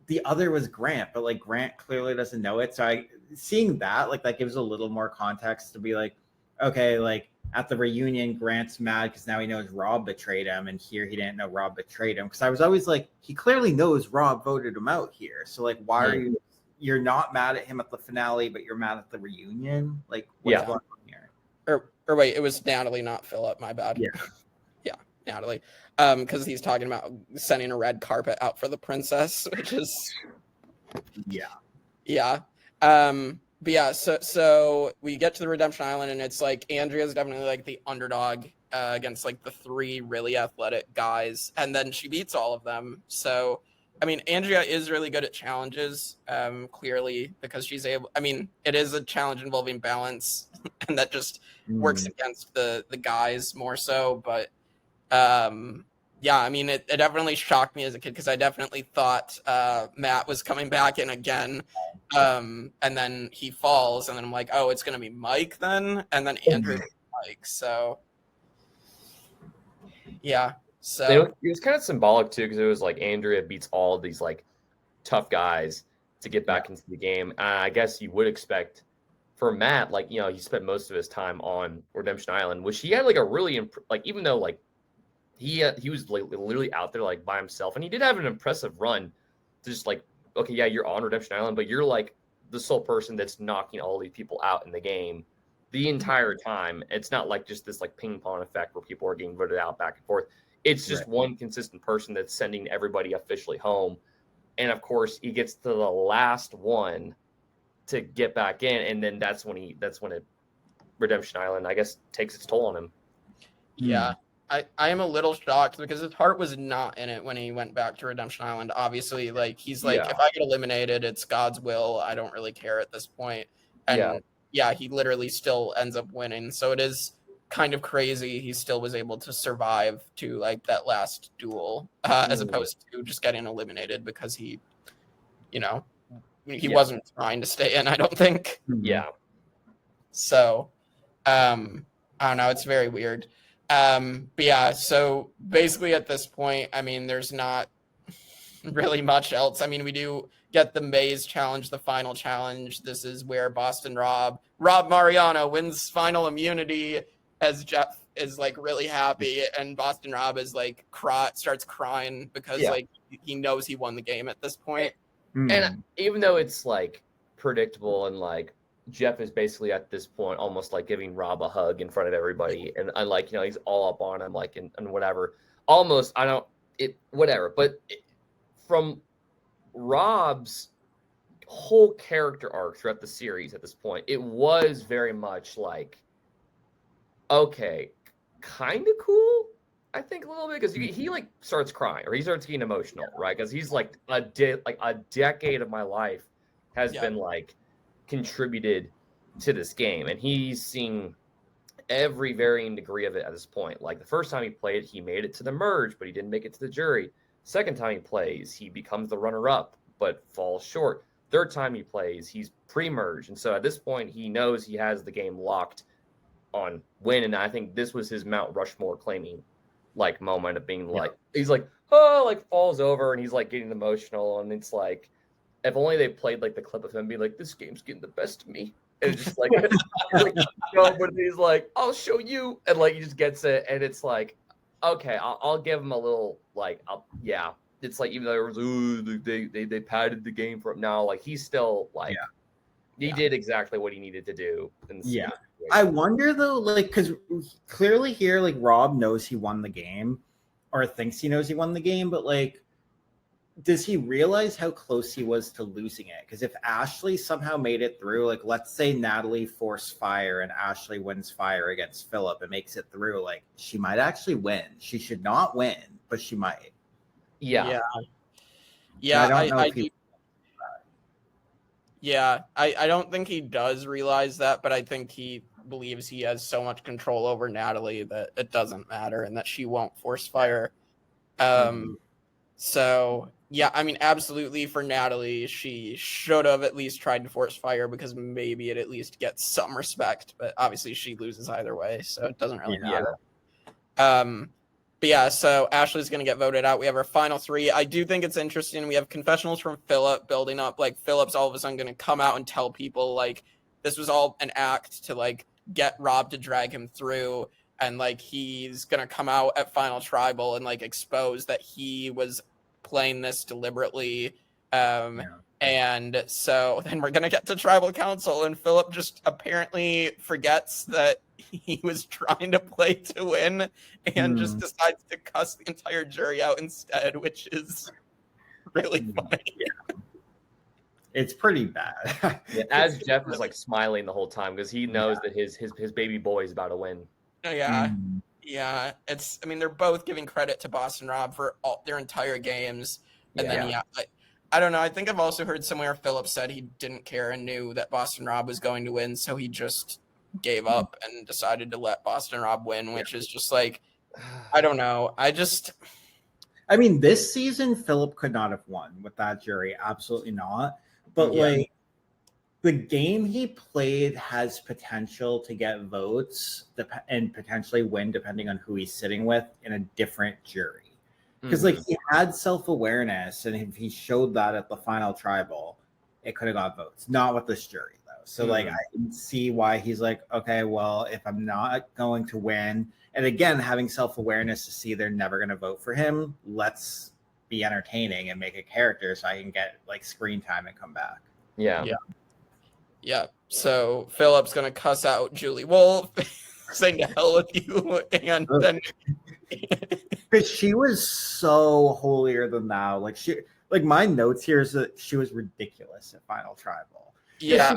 S3: The other was Grant, but like Grant clearly doesn't know it. So seeing that that gives a little more context to be like, okay, like at the reunion, Grant's mad because now he knows Rob betrayed him, and here he didn't know Rob betrayed him. Because I was always like, he clearly knows Rob voted him out here. So like, why are you're not mad at him at the finale, but you're mad at the reunion? Like, what's going on here?
S1: Or wait, it was Natalie, not Phillip. My bad. Yeah, Natalie. Because he's talking about sending a red carpet out for the princess, which is yeah. But yeah, so we get to the Redemption Island, and it's like Andrea's definitely like the underdog against like the 3 really athletic guys, and then she beats all of them. So, I mean, Andrea is really good at challenges, clearly, because she's able. I mean, it is a challenge involving balance, and that just works against the guys more so. But yeah, I mean, it definitely shocked me as a kid because I definitely thought Matt was coming back in again. And then he falls, and then I'm like, oh, it's going to be Mike then? And then Andrew Mike. So, yeah. So
S2: it was kind of symbolic, too, because it was like Andrea beats all of these like tough guys to get back into the game. I guess you would expect for Matt, like, you know, he spent most of his time on Redemption Island, which he had like a really, even though like he was like literally out there like by himself, and he did have an impressive run to just like, okay, yeah, you're on Redemption Island, but you're like the sole person that's knocking all these people out in the game. the entire time. It's not like just this like ping pong effect where people are getting voted out back and forth. It's just one consistent person that's sending everybody officially home. And of course, he gets to the last one to get back in, and then that's when Redemption Island, I guess, takes its toll on him.
S1: Yeah. I am a little shocked because his heart was not in it when he went back to Redemption Island. Obviously, like he's like, if I get eliminated, it's God's will. I don't really care at this point. And he literally still ends up winning. So it is kind of crazy he still was able to survive to like that last duel, as opposed to just getting eliminated because he wasn't trying to stay in, I don't think.
S2: Yeah.
S1: So I don't know, it's very weird. But yeah, so basically at this point, I mean, there's not really much else. I mean, we do get the maze challenge, the final challenge. This is where Boston Rob Mariano wins final immunity as Jeff is like really happy, and Boston Rob is like starts crying because like he knows he won the game at this point.
S2: And even though it's like predictable and like Jeff is basically at this point almost like giving Rob a hug in front of everybody, and I like, he's all up on him, like, and whatever. Almost, whatever. From Rob's whole character arc throughout the series at this point, it was very much like, okay, kind of cool, I think, a little bit, because he like starts crying, or he starts getting emotional, right? Because he's like a decade of my life has been like contributed to this game, and he's seen every varying degree of it at this point. Like the first time he played, he made it to the merge, but he didn't make it to the jury. Second time he plays, he becomes the runner-up, but falls short. Third time he plays, he's pre-merge, and so at this point, he knows he has the game locked on win. And I think this was his Mount Rushmore claiming like moment of being like, he's like, like falls over, and he's like getting emotional, and it's like, if only they played like the clip of him being like, this game's getting the best of me. And it's just like, but he's like, I'll show you. And like, he just gets it. And it's like, okay, I'll give him a little, like, it's like, even though it was, they padded the game for him now, like he's still like, he did exactly what he needed to do.
S3: I wonder though, like, because clearly here, like Rob knows he won the game, or thinks he knows he won the game, but like, does he realize how close he was to losing it? Because if Ashley somehow made it through, like let's say Natalie forced fire and Ashley wins fire against Phillip and makes it through, like she might actually win. She should not win, but she might.
S1: I don't think he does realize that, but I think he believes he has so much control over Natalie that it doesn't matter and that she won't force fire. So yeah, I mean, absolutely for Natalie, she should have at least tried to force fire because maybe it at least gets some respect, but obviously she loses either way, so it doesn't really matter. But yeah, so Ashley's going to get voted out. We have our final three. I do think it's interesting. We have confessionals from Phillip building up. Like, Phillip's all of a sudden going to come out and tell people, like, this was all an act to, like, get Rob to drag him through. And, like, he's going to come out at Final Tribal and, like, expose that he was playing this deliberately. And so then we're going to get to Tribal Council, and Phillip just apparently forgets that he was trying to play to win and just decides to cuss the entire jury out instead, which is really funny.
S3: It's pretty bad.
S2: As Jeff is like smiling the whole time because he knows that his baby boy is about to win.
S1: Yeah. It's, I mean, they're both giving credit to Boston Rob for all their entire games. And then, I don't know. I think I've also heard somewhere Phillip said he didn't care and knew that Boston Rob was going to win, so he just gave up and decided to let Boston Rob win, which is just like, I don't know. I
S3: mean, this season, Phillip could not have won with that jury. Absolutely not. But like, the game he played has potential to get votes and potentially win depending on who he's sitting with in a different jury. Because like he had self-awareness, and if he showed that at the final tribal, it could have got votes. Not with this jury though. So like I can see why he's like, okay, well, if I'm not going to win, and again having self-awareness to see they're never going to vote for him, let's be entertaining and make a character so I can get like screen time and come back.
S1: Yeah. So Philip's gonna cuss out Julie Wolf, saying to hell with you, and then
S3: because she was so holier than thou. Like my notes here is that she was ridiculous at Final Tribal.
S1: yeah,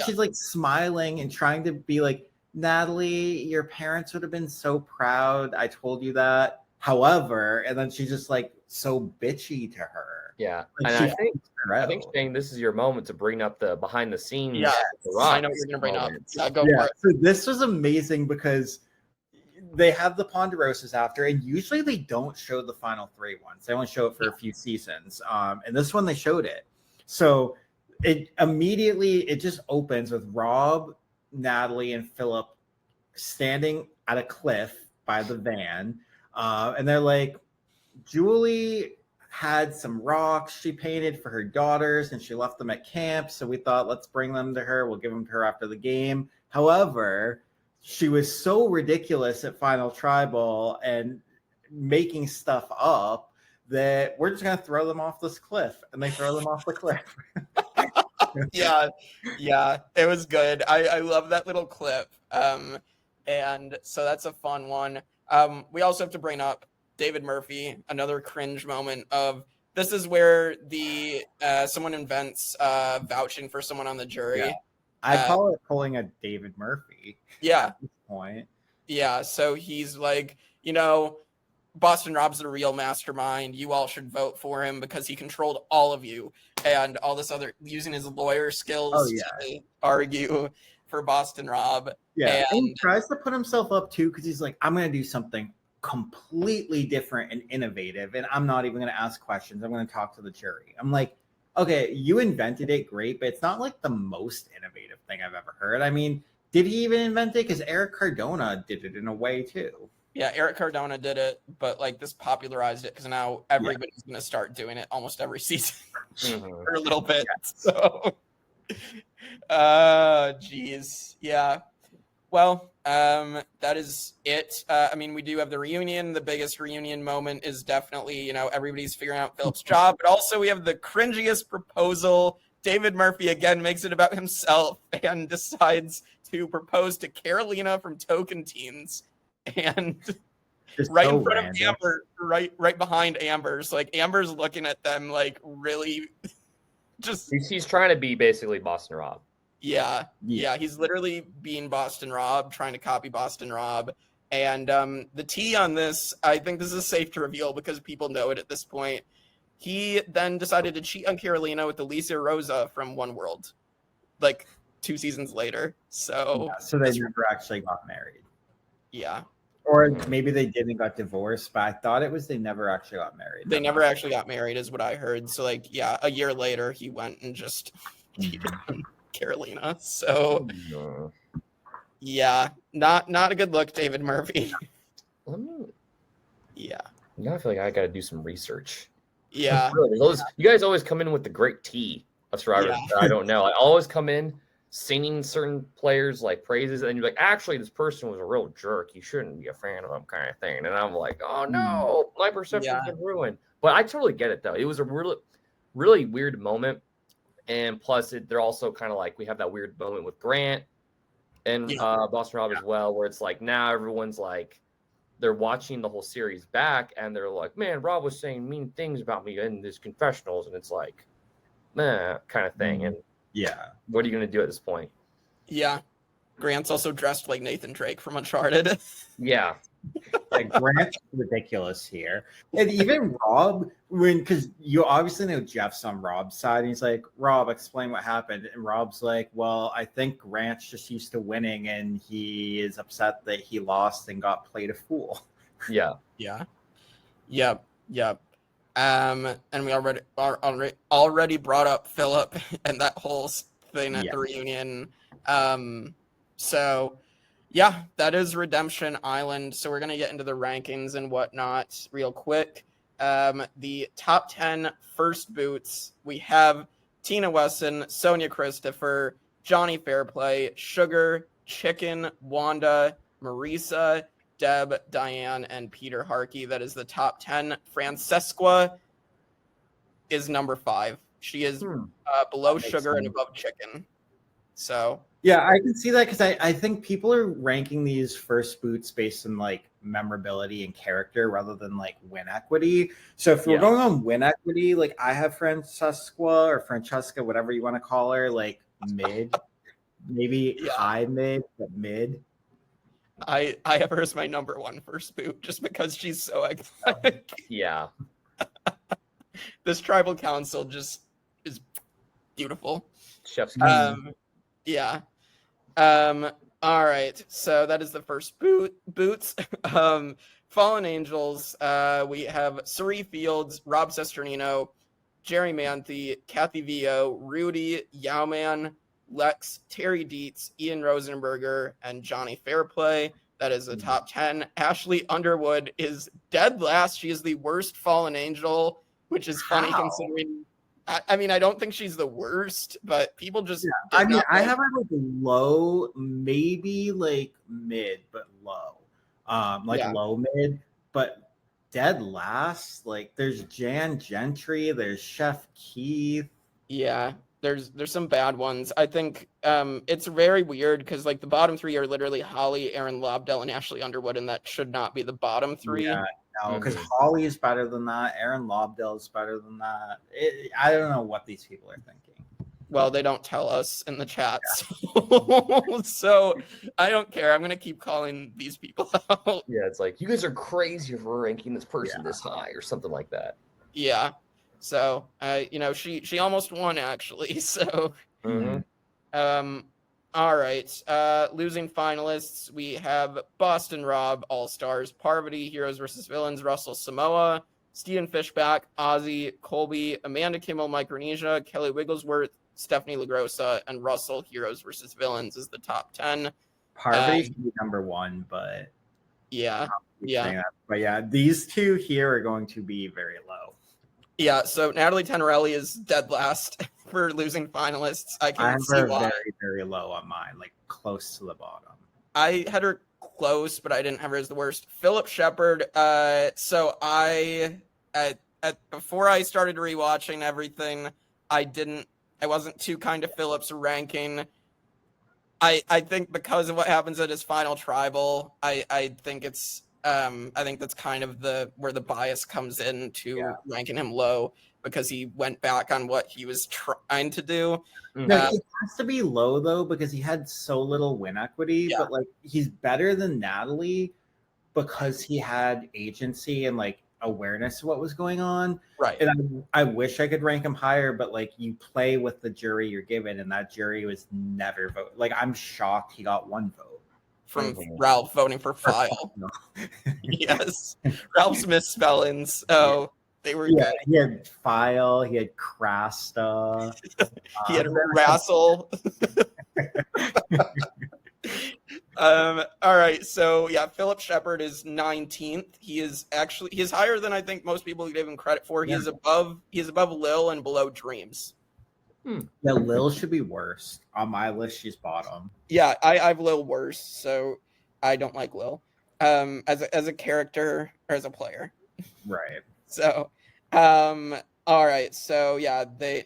S3: She's like smiling and trying to be like, Natalie, your parents would have been so proud. I told you that. However, and then she's just like so bitchy to her.
S2: Yeah,
S3: like,
S2: and I think Shane, this is your moment to bring up the behind the scenes.
S1: Yeah, I know what you're gonna bring up. Yeah, go for it.
S3: So this was amazing because they have the Ponderosas after, and usually they don't show the final 3 ones. They only show it for a few seasons. And this one they showed it. So it just opens with Rob, Natalie, and Philip standing at a cliff by the van. And they're like, Julie had some rocks she painted for her daughters and she left them at camp. So we thought, let's bring them to her. We'll give them to her after the game. However, she was so ridiculous at Final Tribal and making stuff up that we're just going to throw them off this cliff. And they throw them off the cliff.
S1: Yeah, it was good. I love that little clip. And so that's a fun one. We also have to bring up David Murphy, another cringe moment of this is where the someone invents vouching for someone on the jury.
S3: Yeah. I call it pulling a David Murphy.
S1: Yeah.
S3: At this point.
S1: Yeah. So he's like, Boston Rob's the real mastermind. You all should vote for him because he controlled all of you and all this other using his lawyer skills to argue for Boston Rob.
S3: Yeah. And he tries to put himself up too because he's like, I'm going to do something completely different and innovative, and I'm not even going to ask questions. I'm going to talk to the jury. I'm like, okay, you invented it, great, but it's not like the most innovative thing I've ever heard. I mean, did he even invent it? Because Eric Cardona did it in a way too.
S1: Yeah, Eric Cardona did it, but like this popularized it because now everybody's going to start doing it almost every season for a little bit. So, geez, yeah. Well, that is it. I mean, we do have the reunion. The biggest reunion moment is definitely, everybody's figuring out Philip's job, but also we have the cringiest proposal. David Murphy again makes it about himself and decides to propose to Carolina from Token Teens, and just right so in front random. Of Amber, right behind Amber's. Like Amber's looking at them like really, just
S2: he's trying to be basically Boston Rob.
S1: Yeah, he's literally being Boston Rob, trying to copy Boston Rob. And the tea on this, I think this is safe to reveal because people know it at this point. He then decided to cheat on Carolina with Alicia Rosa from One World, like 2 seasons later. So
S3: they never actually got married.
S1: Yeah.
S3: Or maybe they didn't got divorced, but I thought it was they never actually got married.
S1: They never actually got married is what I heard. So a year later he went and just cheated on Carolina. So not a good look, David Murphy. Yeah.
S2: Now I feel like I got to do some research.
S1: Yeah.
S2: Really, you guys always come in with the great tea of Survivor. I don't know. I always come in singing certain players like praises, and you're like, actually, this person was a real jerk. You shouldn't be a fan of them, kind of thing. And I'm like, oh no, my perception's been ruined. But I totally get it though. It was a really, really weird moment. And plus, they're also kind of like, we have that weird moment with Grant and Boston Rob as well, where it's like now everyone's like, they're watching the whole series back, and they're like, man, Rob was saying mean things about me in his confessionals, and it's like, kind of thing. And what are you going to do at this point?
S1: Yeah. Grant's also dressed like Nathan Drake from Uncharted.
S2: Yeah.
S3: Like Grant's ridiculous here. And even Rob, because you obviously know Jeff's on Rob's side, and he's like, Rob, explain what happened. And Rob's like, well, I think Grant's just used to winning and he is upset that he lost and got played a fool.
S2: Yeah.
S1: Yep. And we already brought up Philip and that whole thing at the reunion. So yeah, that is Redemption Island. So we're going to get into the rankings and whatnot real quick. The top 10 first boots, we have Tina Wesson, Sonia Christopher, Johnny Fairplay, Sugar, Chicken, Wanda, Marisa, Deb, Diane, and Peter Harkey. That is the top 10. Francesqua is number 5. She is below Sugar and above Chicken. So
S3: yeah, I can see that because I think people are ranking these first boots based on like memorability and character rather than like win equity. So if we're going on win equity, like I have Francesqua or Francesca, whatever you want to call her, like mid, maybe high mid, but mid.
S1: I have her as my number one first boot just because she's so iconic.
S2: Yeah.
S1: This tribal council just is beautiful.
S2: Chef's kiss.
S1: Yeah. All right. So that is the first boots. Fallen Angels. We have Suri Fields, Rob Sesternino, Jerry Manthe, Kathy Vio, Rudy, Yowman, Lex, Terry Dietz, Ian Rosenberger, and Johnny Fairplay. That is the top 10. Ashley Underwood is dead last. She is the worst Fallen Angel, which is funny considering. I mean, I don't think she's the worst, but people just.
S3: Yeah. I mean, I have her like low, maybe like mid, but low. Low mid, but dead last. Like there's Jan Gentry, there's Chef Keith.
S1: Yeah, there's some bad ones. I think it's very weird because like the bottom three are literally Holly, Aaron Lobdell, and Ashley Underwood, and that should not be the bottom three.
S3: Yeah, no, because Holly is better than that. Aaron Lobdell is better than that. I don't know what these people are thinking.
S1: Well, they don't tell us in the chat, so I don't care. I'm gonna keep calling these people out.
S2: Yeah, it's like you guys are crazy for ranking this person this high or something like that.
S1: Yeah. So, she almost won actually. So, all right. Losing finalists, we have Boston Rob, All Stars, Parvati, Heroes versus Villains, Russell Samoa, Steven Fishback, Ozzy, Colby, Amanda Kimmel, Micronesia, Kelly Wigglesworth, Stephanie LaGrossa, and Russell, Heroes versus Villains is the top 10.
S3: Parvati should be number one, but
S1: yeah.
S3: But yeah, these two here are going to be very low.
S1: Yeah, so Natalie Tenorelli is dead last for losing finalists. I can see
S3: her
S1: why.
S3: Very, very low on mine, like close to the bottom.
S1: I had her close, but I didn't have her as the worst. Phillip Sheppard. So before I started rewatching everything, I wasn't too kind of Phillip's ranking. I think because of what happens at his final tribal, I think it's. I think that's kind of where the bias comes in to ranking him low because he went back on what he was trying to do.
S3: No, it has to be low though because he had so little win equity. But like he's better than Natalie because he had agency and like awareness of what was going on.
S1: Right.
S3: And I wish I could rank him higher, but like you play with the jury you're given, and that jury was never vote. Like I'm shocked he got one vote.
S1: From Ralph voting for File. Yes. Ralph's misspellings. Oh, they were good.
S3: He had File, he had Crasta.
S1: He had Rassel. All right. So Phillip Sheppard is 19th. He is higher than I think most people give him credit for. He is above Lil and below Dreams.
S3: Yeah, Lil should be worse. On my list, she's bottom.
S1: Yeah, I've Lil worse, so I don't like Lil. As a character or as a player.
S3: Right.
S1: So all right. So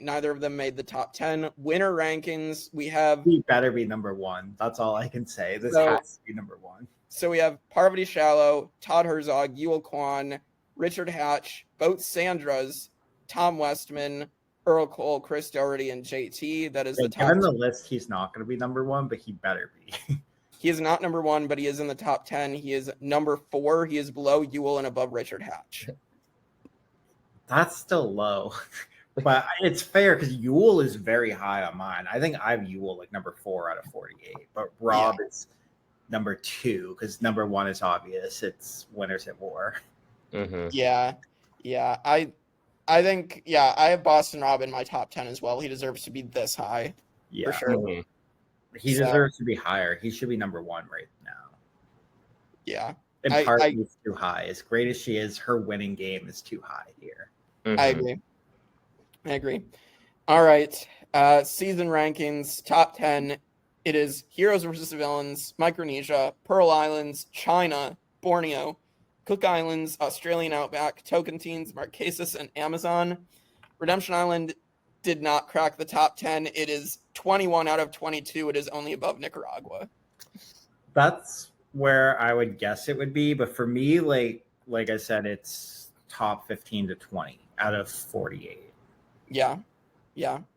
S1: neither of them made the top 10. Winner rankings, we have
S3: he better be number one. That's all I can say. This has to be number one.
S1: So we have Parvati Shallow, Todd Herzog, Yul Kwan, Richard Hatch, both Sandras, Tom Westman, Earl Cole, Chris Doherty, and JT. That is the top.
S3: Given the list, he's not going to be number one, but he better be.
S1: He is not number one, but he is in the top 10. He is number 4. He is below Yul and above Richard Hatch.
S3: That's still low. But it's fair because Yule is very high on mine. I think I have Yule like number 4 out of 48. But Rob is number 2 because number 1 is obvious. It's Winners at War.
S2: Mm-hmm.
S1: Yeah. I think, I have Boston Rob in my top 10 as well. He deserves to be this high.
S3: Yeah.
S1: For sure.
S2: Mm-hmm.
S3: He deserves to be higher. He should be number 1 right now.
S1: Yeah.
S3: And Parvati's too high. As great as she is, her winning game is too high here.
S2: Mm-hmm.
S1: I agree. All right. Season rankings, top 10. It is Heroes versus Villains, Micronesia, Pearl Islands, China, Borneo, Cook Islands, Australian Outback, Tocantins, Marquesas, and Amazon. Redemption Island did not crack the top 10. It is 21 out of 22. It is only above Nicaragua.
S3: That's where I would guess it would be, but for me, like I said, it's top 15 to 20 out of 48.
S1: Yeah.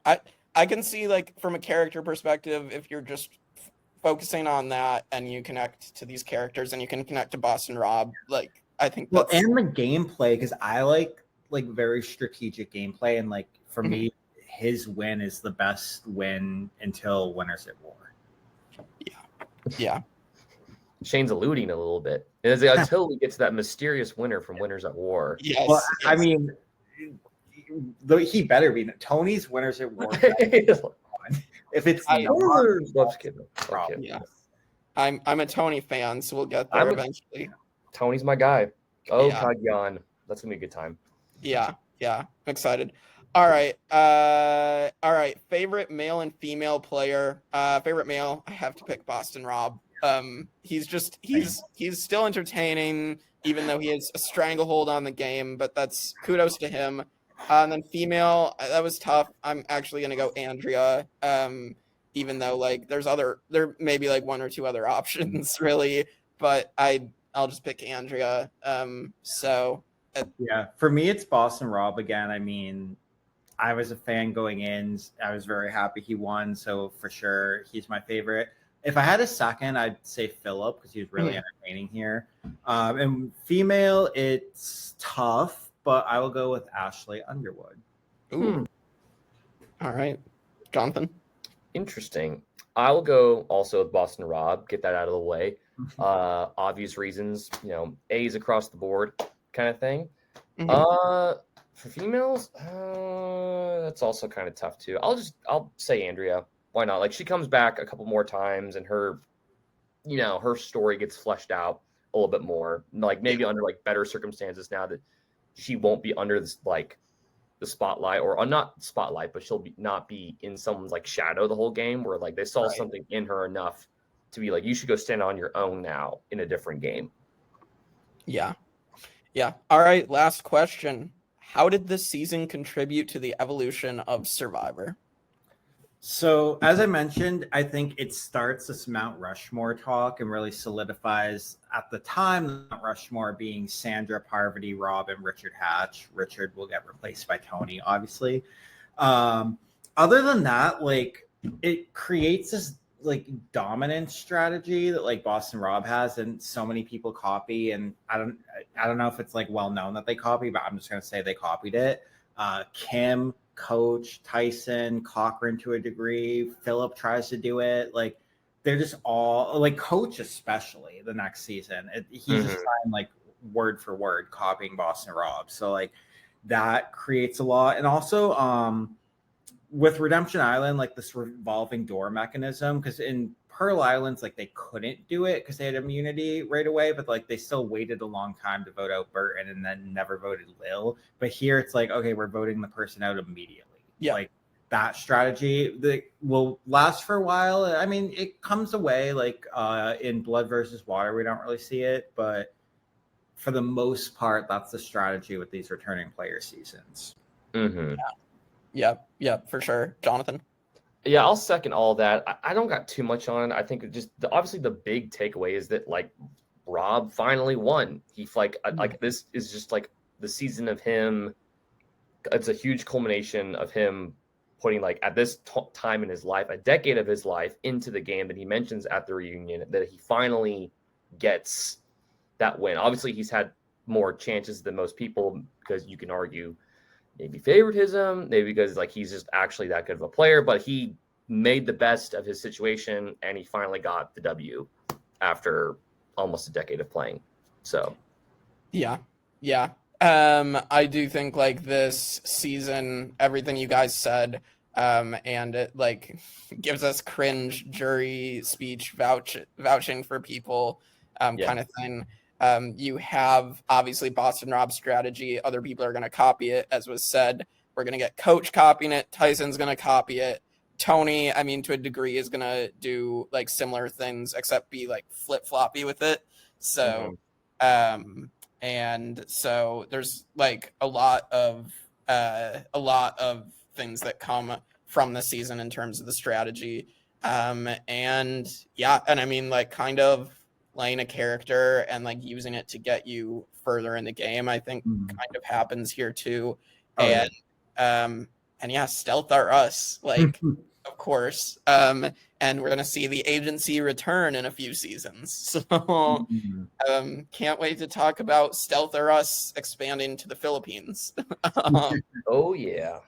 S1: I can see, like, from a character perspective, if you're just focusing on that and you connect to these characters and you can connect to Boston Rob, like, I think
S3: Well,
S1: that's...
S3: and the gameplay, because I like very strategic gameplay, and like for me, his win is the best win until Winners at War.
S1: Yeah.
S2: Shane's alluding a little bit. Until we get to that mysterious winner from Winners at War.
S1: Yes.
S3: Well, I mean, he better be. Tony's Winners at War. If it's
S1: Yeah. I'm a Tony fan, so we'll get there eventually.
S2: Tony's my guy. Oh,
S1: Yeah.
S2: Kagyan. That's gonna be a good time.
S1: Yeah. I'm excited. All right. Favorite male and female player. Favorite male, I have to pick Boston Rob. He's still entertaining, even though he has a stranglehold on the game, but that's kudos to him. And then female, that was tough. I'm actually gonna go Andrea. Even though like there may be like one or two other options really, but I'll just pick Andrea.
S3: Yeah, for me it's Boston Rob again. I mean, I was a fan going in. I was very happy he won, so for sure he's my favorite. If I had a second, I'd say Phillip because he was really entertaining here. And female, it's tough, but I will go with Ashley Underwood.
S1: Ooh. All right, Jonathan.
S2: Interesting. I'll go also with Boston Rob. Get that out of the way. Obvious reasons, A's across the board kind of thing. For females, that's also kind of tough too. I'll say Andrea. Why not? Like she comes back a couple more times and her story gets fleshed out a little bit more. Like maybe under like better circumstances now that she won't be under this like the spotlight or not spotlight, but she'll not be in someone's like shadow the whole game where like they saw something in her enough to be like, you should go stand on your own now in a different game.
S1: Yeah. All right. Last question. How did this season contribute to the evolution of Survivor?
S3: So, as I mentioned, I think it starts this Mount Rushmore talk and really solidifies at the time Mount Rushmore being Sandra, Parvati, Rob, and Richard Hatch. Richard will get replaced by Tony, obviously. Other than that, like it creates this like dominance strategy that like Boston Rob has and so many people copy. And I don't know if it's like well known that they copy, but I'm just gonna say they copied it. Kim, Coach, Tyson, Cochran to a degree, Phillip tries to do it. Like they're just all like Coach, especially the next season. He's just trying like word for word copying Boston Rob. So like that creates a lot. And also with Redemption Island, like this revolving door mechanism, because in Pearl Islands, like they couldn't do it because they had immunity right away, but like they still waited a long time to vote out Burton and then never voted Lil. But here it's like, okay, we're voting the person out immediately.
S1: Yeah.
S3: Like that strategy that will last for a while. I mean, it comes away like in Blood versus Water, we don't really see it, but for the most part, that's the strategy with these returning player seasons.
S1: Yeah, for sure. Jonathan?
S2: Yeah, I'll second all that. I don't got too much on it. I think just obviously the big takeaway is that like Rob finally won. He like this is just like the season of him. It's a huge culmination of him putting like at this time in his life, a decade of his life into the game that he mentions at the reunion that he finally gets that win. Obviously, he's had more chances than most people because you can argue maybe favoritism, maybe because like he's just actually that good of a player, but he made the best of his situation and he finally got the W after almost a decade of playing. So
S1: yeah. I do think like this season, everything you guys said, and it like gives us cringe jury speech vouching for people kind of thing. You have obviously Boston Rob's strategy. Other people are going to copy it, as was said. We're going to get Coach copying it. Tyson's going to copy it. Tony, I mean, to a degree, is going to do like similar things, except be like flip-floppy with it. So, and so there's like a lot of things that come from the season in terms of the strategy. And yeah, and I mean, like, kind of playing a character and like using it to get you further in the game, I think kind of happens here too. And yeah, stealth are us, like, of course. And we're gonna see the agency return in a few seasons. So can't wait to talk about Stealth or Us expanding to the Philippines.
S2: Oh yeah.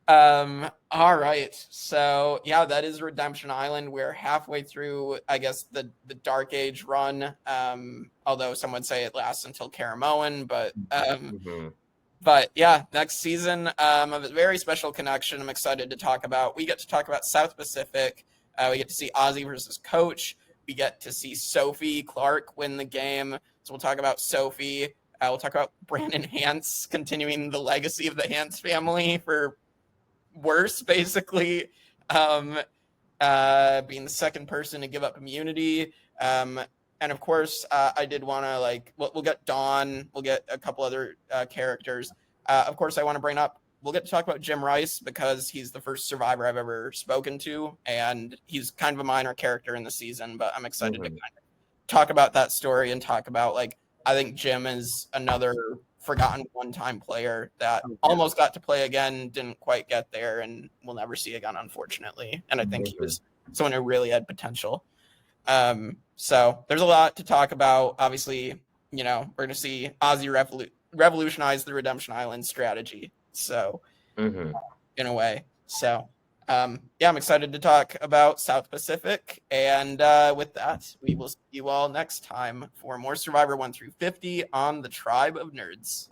S1: All right. So yeah, that is Redemption Island. We're halfway through, I guess, the Dark Age run. Although some would say it lasts until Caramoan, but yeah, next season of a very special connection I'm excited to talk about. We get to talk about South Pacific. We get to see Ozzy versus Coach. We get to see Sophie Clark win the game. So we'll talk about Sophie. We'll talk about Brandon Hantz continuing the legacy of the Hantz family for worse, basically, being the second person to give up immunity. And of course, I did want to, like, we'll get Dawn, we'll get a couple other characters. Of course, I want to bring up, we'll get to talk about Jim Rice because he's the first survivor I've ever spoken to, and he's kind of a minor character in the season, but I'm excited to kind of talk about that story and talk about, like, I think Jim is another forgotten one-time player that almost got to play again, didn't quite get there, and we'll never see again, unfortunately. And I think he was someone who really had potential. So there's a lot to talk about. Obviously, you know, we're going to see Ozzy revolutionize the Redemption Island strategy. So in a way. So yeah, I'm excited to talk about South Pacific. And with that, we will see you all next time for more Survivor 1 through 50 on the Tribe of Nerds.